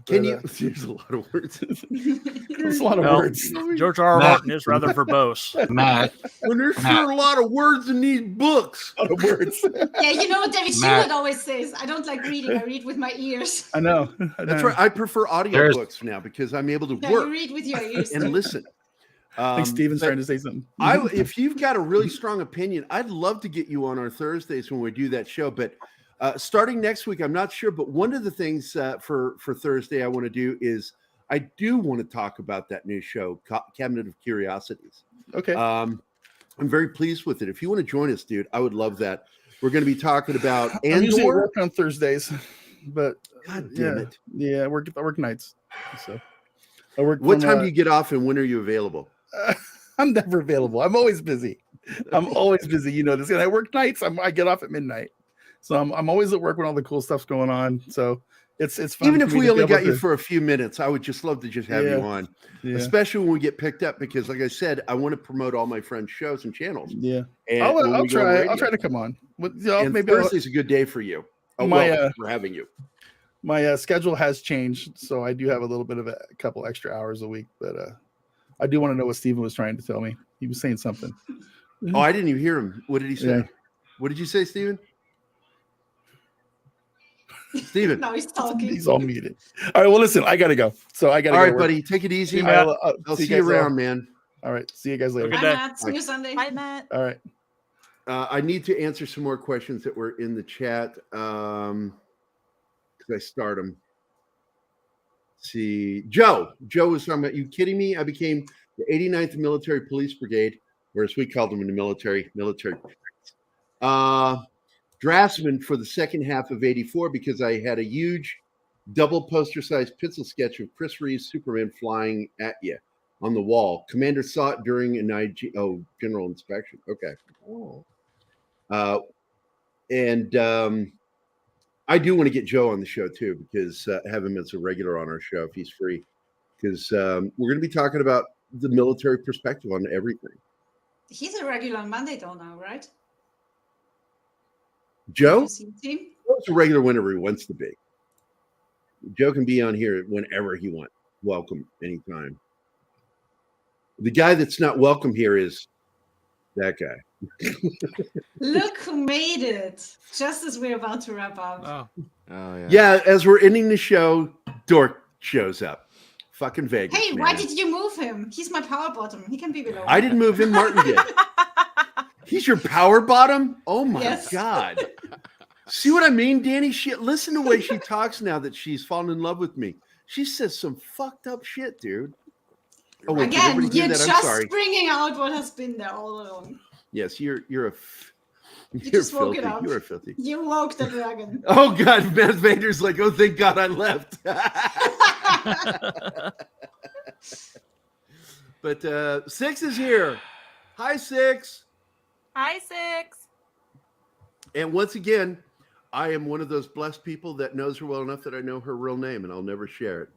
Can you? There's a lot of words. There's a lot of words. George R. R. Martin is rather verbose. Matt, when there's sure a lot of words in these books. A lot of words. Yeah, you know what David Stewart always says. I don't like reading. I read with my ears. I know. That's right. I prefer audiobooks now because I'm able to work. You read with your ears and listen. I think Steven's trying to say something. If you've got a really strong opinion, I'd love to get you on our Thursdays when we do that show. But starting next week, I'm not sure. But one of the things for Thursday I want to do is I do want to talk about that new show, Cabinet of Curiosities. Okay. I'm very pleased with it. If you want to join us, dude, I would love that. We're going to be talking about Andor. I'm usually work on Thursdays, but God damn it. Yeah, I work nights. So I work. What time do you get off, and when are you available? I'm never available. I'm always busy. I'm always busy. You know this. And I work nights. I get off at midnight, so I'm always at work when all the cool stuff's going on. So it's fun. Even if we only got you for a few minutes, I would just love to just have you on, especially when we get picked up. Because, like I said, I want to promote all my friends' shows and channels. Yeah, and I'll try. I'll try to come on. Maybe Thursday's a good day for you. For having you. My schedule has changed, so I do have a little bit of a couple extra hours a week, but I do want to know what Steven was trying to tell me. He was saying something. Oh, I didn't even hear him. What did he say? Yeah. What did you say, Steven? Steven. No, he's talking. He's all muted. All right, well, listen, I got to go. So I got to go. All right, buddy. Take it easy. I'll see you around, man. All right. See you guys later. Bye, Matt. See you Sunday. Bye, Matt. All right. I need to answer some more questions that were in the chat. Because I start them. See, Joe was talking about, you kidding me? I became the 89th Military Police Brigade, or as we called them in the military draftsman for the second half of '84 because I had a huge double poster-sized pencil sketch of Chris Reeves Superman flying at you on the wall. Commander saw it during an general inspection. Okay. I do want to get Joe on the show too, because have him as a regular on our show if he's free, because we're going to be talking about the military perspective on everything. He's a regular on Monday though now, right? Joe? Joe's a regular whenever he wants to be. Joe can be on here whenever he wants. Welcome anytime. The guy that's not welcome here is that guy. Look who made it just as we're about to wrap up. Oh yeah. Yeah, as we're ending the show, Dork shows up. Fucking Vegas. Hey, why did you move him? He's my power bottom. He can be below. I didn't move him. Martin did. He's your power bottom? Oh my God. See what I mean, Danny? Listen to the way she talks now that she's fallen in love with me. She says some fucked up shit, dude. Oh, wait, again, you're just bringing out what has been there all along. Yes, you're just woke filthy. it up. You're a filthy. You woke the dragon. Oh God, Matt Vader's like, oh, thank God I left. But Six is here. Hi, Six. Hi, Six. And once again, I am one of those blessed people that knows her well enough that I know her real name, and I'll never share it.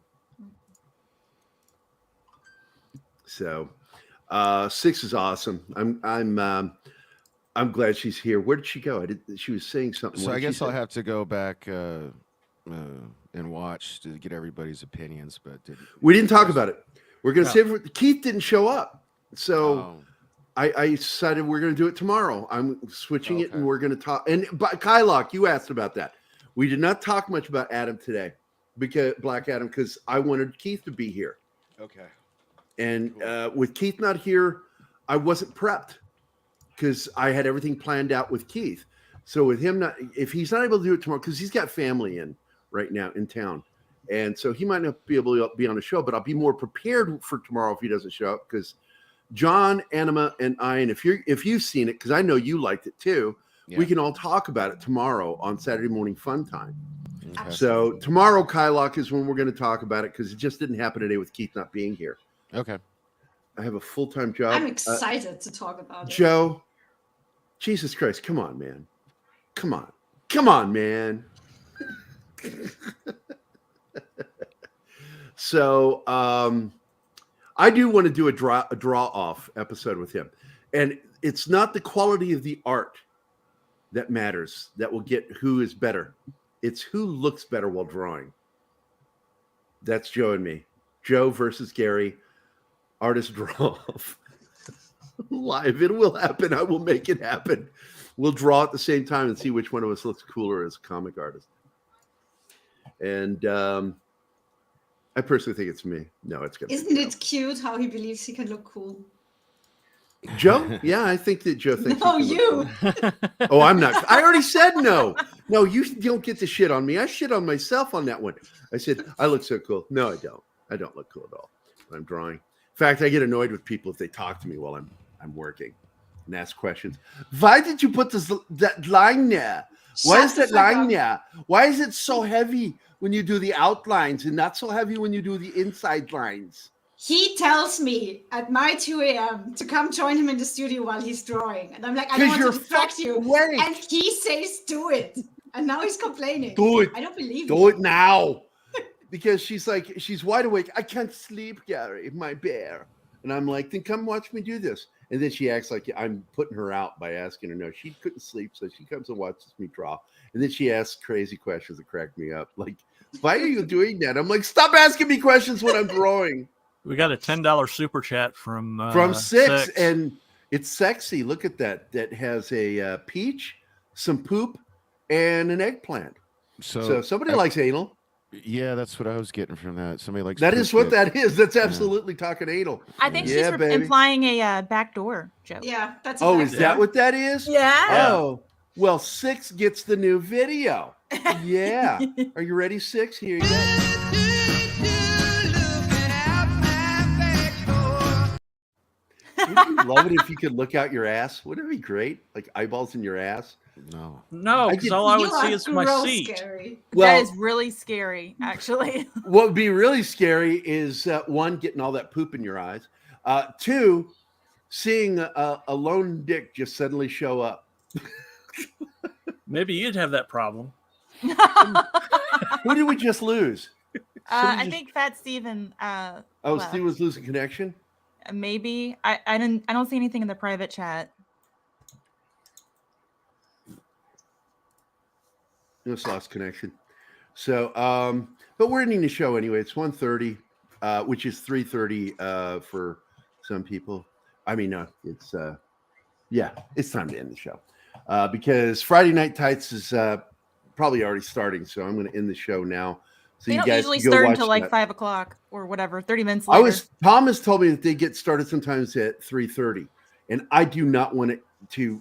So, Six is awesome. I'm glad she's here. Where did she go? She was saying something. So What I did she guess I'll say? have to go back and watch to get everybody's opinions. But We didn't talk about it. We're going to No. save it. Keith didn't show up. So Oh, I decided we're going to do it tomorrow. I'm switching it, and Okay. we're going to talk. And Kylock, you asked about that. We did not talk much about Adam today, because Black Adam, because I wanted Keith to be here. okay. And with Keith not here, I wasn't prepped because I had everything planned out with Keith. So with him not, if he's not able to do it tomorrow, because he's got family in right now in town, and so he might not be able to be on the show, but I'll be more prepared for tomorrow if he doesn't show up, because John, Anima, and I, and if you've seen it, because I know you liked it too, Yeah. we can all talk about it tomorrow on Saturday Morning Fun Time. Okay. So tomorrow, Kylock, is when we're going to talk about it, because it just didn't happen today with Keith not being here. Okay. I have a full-time job. I'm excited to talk about it. Joe, Jesus Christ, come on, man. Come on, man. So I do want to do a draw off episode with him. And it's not the quality of the art that matters, that will get who is better. It's who looks better while drawing. That's Joe and me. Joe versus Gary. Artist draw off. Live. It will happen. I will make it happen. We'll draw at the same time and see which one of us looks cooler as a comic artist. And I personally think it's me. No, it's gonna. Isn't it cute how he believes he can look cool? Joe? Yeah, I think that Joe thinks. No, he can look you. cool. Oh, I'm not. I already said no. No, you don't get to shit on me. I shit on myself on that one. I said I look so cool. No, I don't. I don't look cool at all when I'm drawing. In fact, I get annoyed with people if they talk to me while I'm working and ask questions. Why did you put that line there? Why Shut is the that fuck line up. there? Why is it so heavy when you do the outlines and not so heavy when you do the inside lines? He tells me at my 2 a.m. to come join him in the studio while he's drawing. And I'm like, I don't want to distract you. awake. And he says, do it. And now he's complaining. Do it. I don't believe Do it now. Because she's wide awake. I can't sleep, Gary, my bear. And I'm like, then come watch me do this. And then she acts like I'm putting her out by asking her no. She couldn't sleep, so she comes and watches me draw. And then she asks crazy questions that crack me up. Like, why are you doing that? I'm like, stop asking me questions when I'm drawing. We got a $10 super chat from Six, and it's sexy. Look at that. That has a peach, some poop, and an eggplant. So somebody likes anal. Yeah, that's what I was getting from that. Somebody likes That is poop what dick. that is. That's absolutely talking anal. I think Yeah, she's baby. implying a backdoor joke. Yeah, that's Oh, exactly is that what that is? Yeah. Oh, well, Six gets the new video. Yeah. Are you ready, Six? Here you go. Wouldn't you love it if you could look out your ass? Wouldn't it be great? Like eyeballs in your ass? No. No, I because get- all I You would see are is my gross, seat. Gary. Well, That is really scary, actually. what would be really scary is one, getting all that poop in your eyes. Two, seeing a lone dick just suddenly show up. Maybe you'd have that problem. Who did we just lose? I think Fat Steven. Oh, left. Steve was losing connection. Maybe I don't see anything in the private chat. Just lost connection. So, but we're ending the show anyway. It's 1:30, which is 3:30 for some people. I mean, it's it's time to end the show because Friday Night Tights is probably already starting. So I'm going to end the show now. So They you don't guys usually can go start watch until like that. 5 o'clock or whatever, 30 minutes later. Tom has told me that they get started sometimes at 3:30, and I do not want it to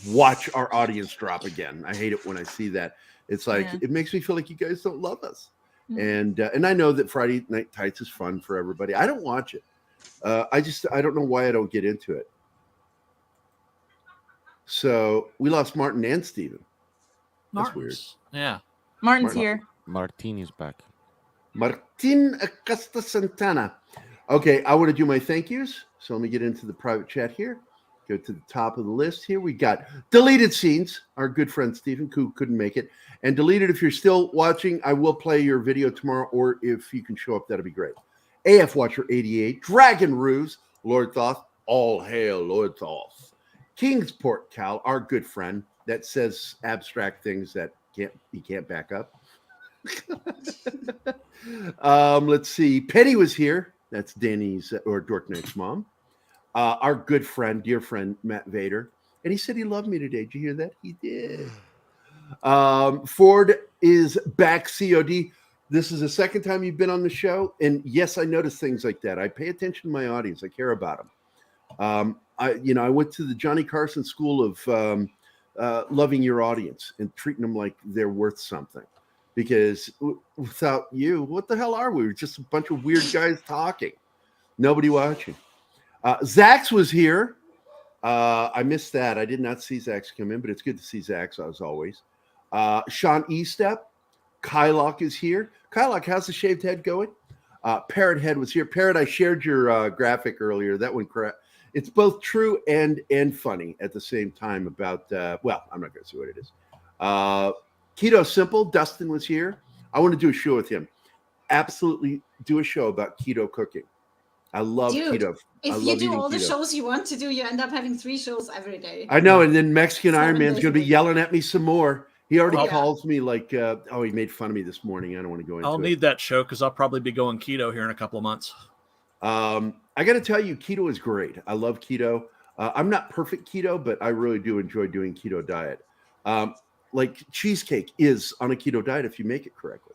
watch our audience drop again. I hate it when I see that. It's like it makes me feel like you guys don't love us. And I know that Friday Night Tights is fun for everybody. I don't watch it. I don't know why I don't get into it. So we lost Martin and Steven. That's weird. Yeah. Martin's here. Martini's back. Martin Acosta Santana. Okay, I want to do my thank yous. So let me get into the private chat here. Go to the top of the list here. We got deleted scenes. Our good friend Stephen, who couldn't make it. And deleted, if you're still watching, I will play your video tomorrow, or if you can show up, that'd be great. AF Watcher 88, Dragon Ruse, Lord Thoth, all hail Lord Thoth. Kingsport Cal, our good friend that says abstract things that he can't back up. Let's see. Petty was here. That's Danny's or Dork Knight's mom. Our good friend, dear friend, Matt Vader. And he said he loved me today. Did you hear that? He did. Ford is back, COD. This is the second time you've been on the show. And yes, I notice things like that. I pay attention to my audience. I care about them. I went to the Johnny Carson school of loving your audience and treating them like they're worth something. Because without you, what the hell are we? We're just a bunch of weird guys talking. Nobody watching. Zax was here. I missed that. I did not see Zax come in, but it's good to see Zax as always. Sean Estep. Kylock is here. Kylock, how's the shaved head going? Parrot Head was here. Parrot, I shared your graphic earlier. That one, it's both true and funny at the same time about, well, I'm not going to say what it is. Keto Simple, Dustin was here. I want to do a show with him. Absolutely do a show about keto cooking. I love keto. If you do all the shows you want to do, you end up having 3 shows every day. I know, and then Mexican Iron Man's going to be yelling at me some more. He already calls me like, he made fun of me this morning. I don't want to go into it. I'll need that show because I'll probably be going keto here in a couple of months. I got to tell you, keto is great. I love keto. I'm not perfect keto, but I really do enjoy doing keto diet. Like cheesecake is on a keto diet if you make it correctly.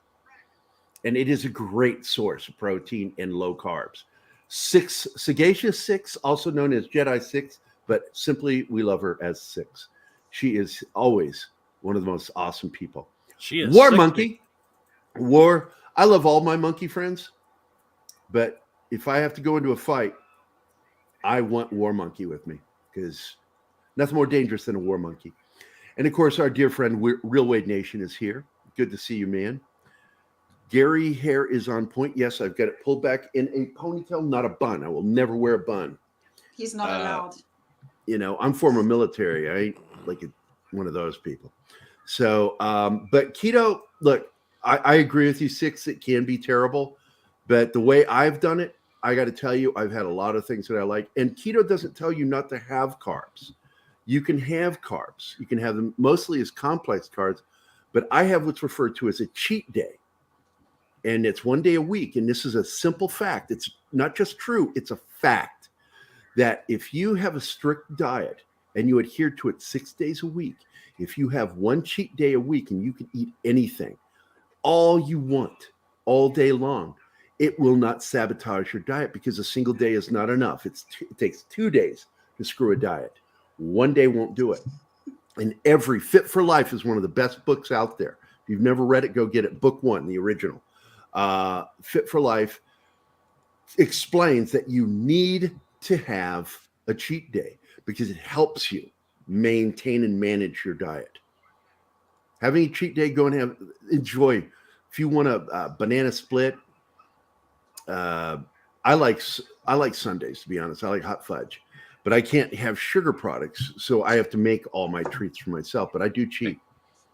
And it is a great source of protein and low carbs. Sagacious Six, also known as Jedi Six, but simply we love her as Six. She is always one of the most awesome people. She is. War Monkey. I love all my monkey friends, but if I have to go into a fight, I want War Monkey with me because nothing more dangerous than a War Monkey. And of course, our dear friend Real Wade Nation is here. Good to see you, man. Gary hair is on point. Yes, I've got it pulled back in a ponytail, not a bun. I will never wear a bun. He's not allowed. I'm former military. I ain't like one of those people. So, but keto, look, I agree with you, Six. It can be terrible, but the way I've done it, I got to tell you, I've had a lot of things that I like. And keto doesn't tell you not to have carbs. You can have carbs. You can have them mostly as complex carbs, but I have what's referred to as a cheat day. And it's 1 day a week. And this is a simple fact. It's not just true. It's a fact that if you have a strict diet and you adhere to it 6 days a week, if you have one cheat day a week and you can eat anything, all you want all day long, it will not sabotage your diet because a single day is not enough. It takes 2 days to screw a diet. 1 day won't do it. And every Fit for Life is one of the best books out there. If you've never read it, go get it. Book 1, the original. Fit for Life explains that you need to have a cheat day because it helps you maintain and manage your diet. Having a cheat day, go and enjoy. If you want a banana split, I like sundaes, to be honest. I like hot fudge, but I can't have sugar products, so I have to make all my treats for myself. But I do cheat.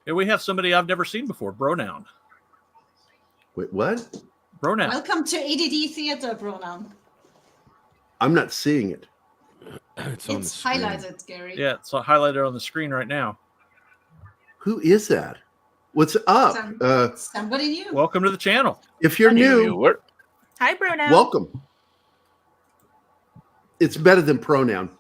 And we have somebody I've never seen before, Bronoun. Wait, what? Bronoun. Welcome to ADD Theater, Bronoun. I'm not seeing it. It's highlighted, Gary. Yeah, it's highlighted on the screen right now. Who is that? What's up? Somebody new. Welcome to the channel. If you're new, hi, Bronoun. Welcome. It's better than Pronoun.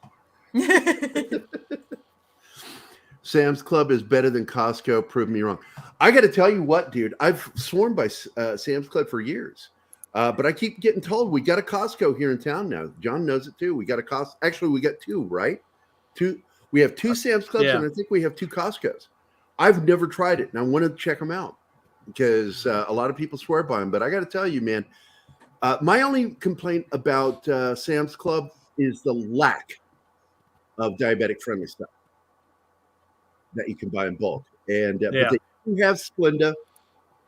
Sam's Club is better than Costco. Prove me wrong. I got to tell you what, dude. I've sworn by Sam's Club for years, but I keep getting told we got a Costco here in town now. John knows it too. We got a Costco. Actually, we got 2, right? 2. We have 2 Sam's Clubs, and I think we have 2 Costcos. I've never tried it, and I want to check them out because a lot of people swear by them. But I got to tell you, man, my only complaint about Sam's Club is the lack of diabetic-friendly stuff that you can buy in bulk. And but they do have Splenda,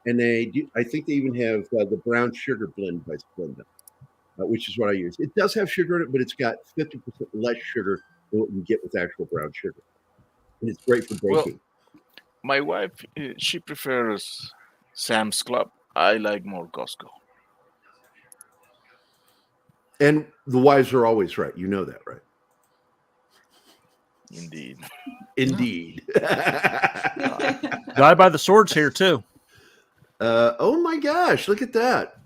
and I think they even have the brown sugar blend by Splenda, which is what I use. It does have sugar in it, but it's got 50% less sugar than what you get with actual brown sugar, and it's great for baking. Well, my wife, she prefers Sam's Club. I like more Costco. And the wives are always right. You know that, right? Indeed. Indeed. Die by the Sword's here too. Oh my gosh, look at that.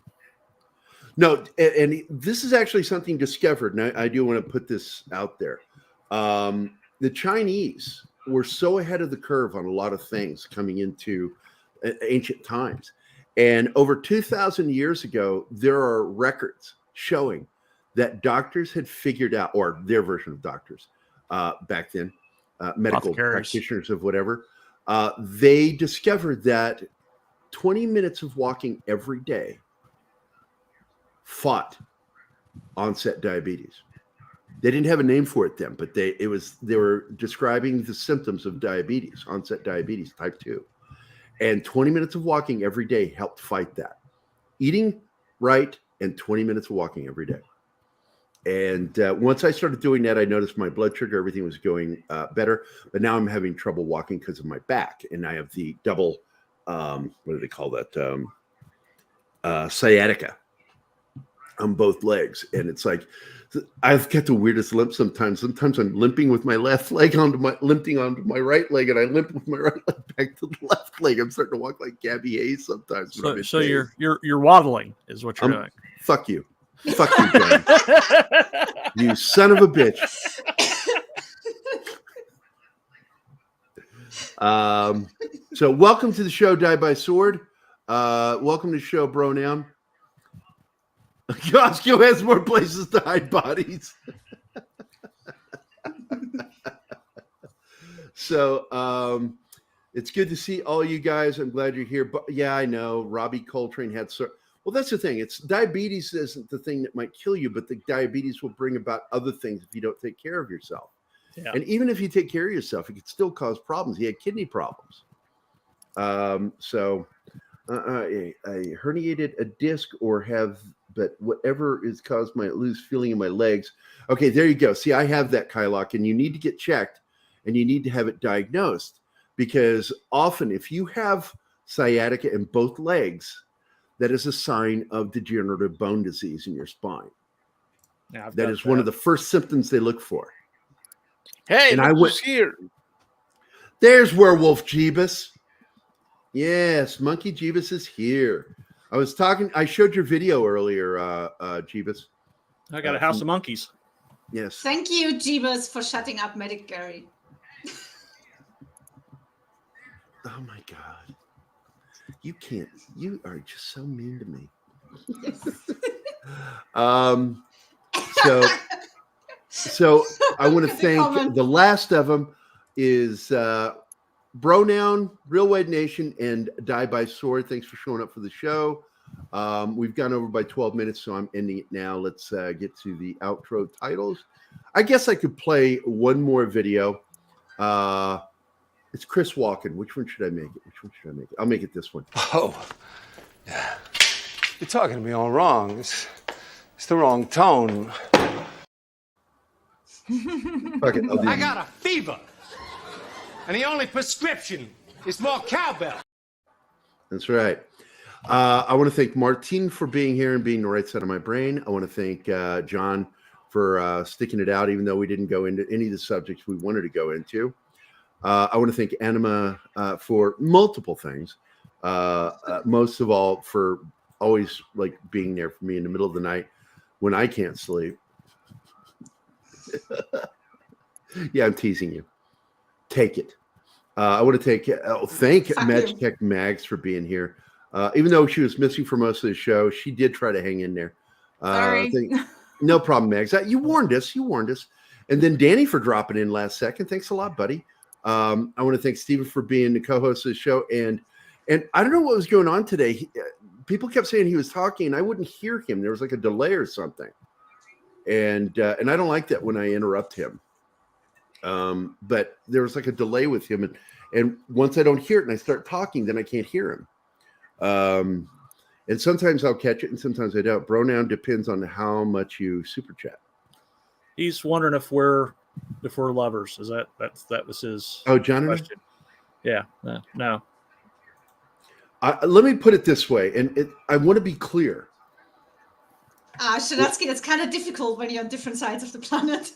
No, and this is actually something discovered, and I do want to put this out there. The Chinese were so ahead of the curve on a lot of things coming into ancient times. And over 2,000 years ago, there are records showing that doctors had figured out, or their version of doctors back then, medical practitioners of whatever, they discovered that 20 minutes of walking every day fought onset diabetes. They didn't have a name for it then, but they were describing the symptoms of diabetes, onset diabetes type 2. And 20 minutes of walking every day helped fight that. Eating right and 20 minutes of walking every day. And once I started doing that, I noticed my blood sugar, everything was going better. But now I'm having trouble walking because of my back. And I have the double, what do they call that? Sciatica on both legs. And it's like, I've got the weirdest limp sometimes. Sometimes I'm limping with my left leg limping onto my right leg, and I limp with my right leg back to the left leg. I'm starting to walk like Gabby Hayes sometimes. So you're waddling is what you're doing. Fuck you. Fuck you, John. You son of a bitch. So welcome to the show, Die by Sword. Welcome to the show, Bro Noun. Costco has more places to hide bodies. So it's good to see all you guys. I'm glad you're here. But yeah, I know Robbie Coltrane had well, that's the thing. It's diabetes isn't the thing that might kill you, but the diabetes will bring about other things if you don't take care of yourself. Yeah. And even if you take care of yourself, it could still cause problems. He had kidney problems. I herniated a disc but whatever is caused my loose feeling in my legs. Okay, there you go. See, I have that, Kylock, and you need to get checked and you need to have it diagnosed, because often if you have sciatica in both legs, that is a sign of degenerative bone disease in your spine. Yeah, that is one of the first symptoms they look for. Hey, and I was here. There's Werewolf Jeebus. Yes, Monkey Jeebus is here. I showed your video earlier, Jeebus. I got a house of monkeys. Yes. Thank you, Jeebus, for shutting up Medic Gary. Oh my God. You are just so mean to me. Yes. So I want to thank the last of them is Bro Noun, Real Wade Nation, and Die by Sword. Thanks for showing up for the show. We've gone over by 12 minutes, so I'm ending it now. Let's get to the outro titles. I guess I could play one more video. It's Chris Walken. Which one should I make it? I'll make it this one. Oh, yeah. You're talking to me all wrong. It's the wrong tone. Okay, I got a fever. And the only prescription is more cowbell. That's right. I want to thank Martine for being here and being the right side of my brain. I want to thank John for sticking it out, even though we didn't go into any of the subjects we wanted to go into. I want to thank Anima for multiple things. Most of all, for always like being there for me in the middle of the night when I can't sleep. Yeah, I'm teasing you. Take it. I want to thank Magitech Mags for being here. Even though she was missing for most of the show, she did try to hang in there. Sorry. No problem, Mags. You warned us. And then Danny for dropping in last second. Thanks a lot, buddy. I want to thank Steven for being the co-host of the show. And I don't know what was going on today. People kept saying he was talking, and I wouldn't hear him. There was like a delay or something. And I don't like that when I interrupt him. But there was like a delay with him. And once I don't hear it and I start talking, then I can't hear him. And sometimes I'll catch it and sometimes I don't. Bro Noun depends on how much you super chat. He's wondering if we're lovers. Is that was his question? Yeah. No. Let me put it this way, and I want to be clear. Shadatsky, that's kind of difficult when you're on different sides of the planet.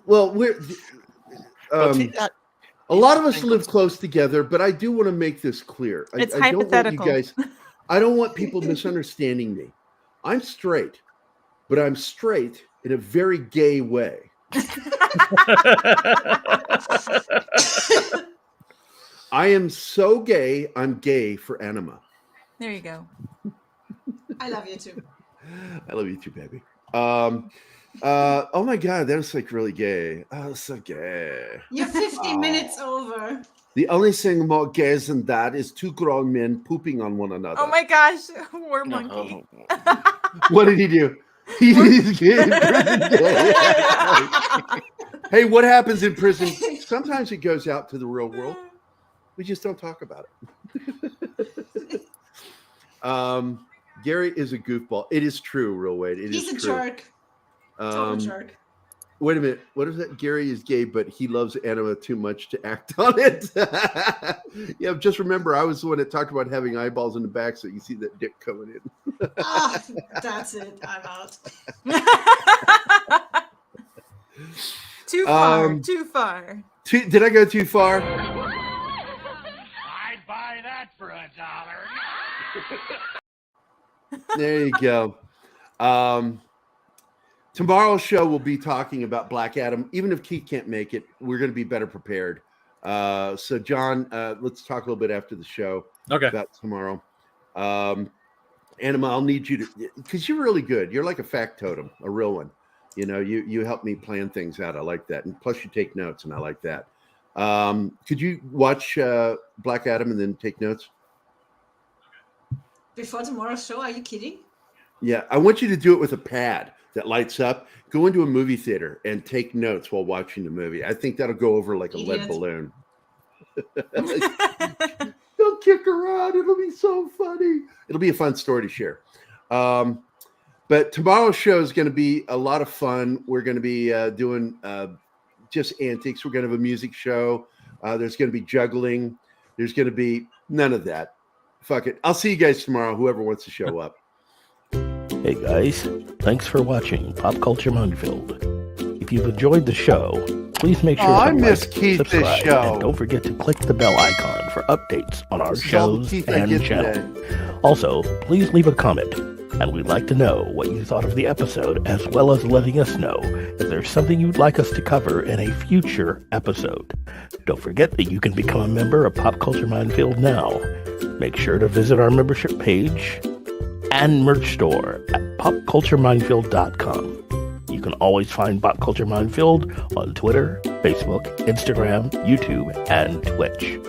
Well, a lot of us live close together, but I do want to make this clear. It's I don't want hypothetical. you guys. I don't want people misunderstanding me. I'm straight, but I'm straight in a very gay way. I am so gay, I'm gay for Anima. There you go. I love you too. I love you too, baby. Oh my God, that was like really gay. Oh, so gay. You're 50 minutes over. The only thing more gay than that is two grown men pooping on one another. Oh my gosh, war monkey. What did he do? He's gay. Hey, what happens in prison? Sometimes it goes out to the real world. We just don't talk about it. Gary is a goofball. It is true, Real Wade. He's a jerk. Total jerk. Wait a minute. What is that? Gary is gay, but he loves Anima too much to act on it. Yeah, just remember, I was the one that talked about having eyeballs in the back, so you see that dick coming in. That's it. I'm out. Too far. Too far. Did I go too far? I'd buy that for $1. There you go. Tomorrow's show will be talking about Black Adam. Even if Keith can't make it, we're going to be better prepared. So, John, let's talk a little bit after the show about tomorrow. Anima, I'll need you to, because you're really good. You're like a factotum, a real one. You know, you help me plan things out. I like that. And plus you take notes, and I like that. Could you watch Black Adam and then take notes? Before tomorrow's show? Are you kidding? Yeah, I want you to do it with a pad that lights up. Go into a movie theater and take notes while watching the movie. I think that'll go over like a lead balloon. Don't kick around. It'll be so funny. It'll be a fun story to share. But tomorrow's show is going to be a lot of fun. We're going to be doing just antics. We're going to have a music show. There's going to be juggling. There's going to be none of that. Fuck it. I'll see you guys tomorrow, whoever wants to show up. Hey guys, thanks for watching Pop Culture Minefield. If you've enjoyed the show, please make sure to like, subscribe, and don't forget to click the bell icon for updates on our shows and channel. Also, please leave a comment, and we'd like to know what you thought of the episode, as well as letting us know if there's something you'd like us to cover in a future episode. Don't forget that you can become a member of Pop Culture Minefield now. Make sure to visit our membership page and merch store at popcultureminefield.com. You can always find Pop Culture Minefield on Twitter, Facebook, Instagram, YouTube, and Twitch.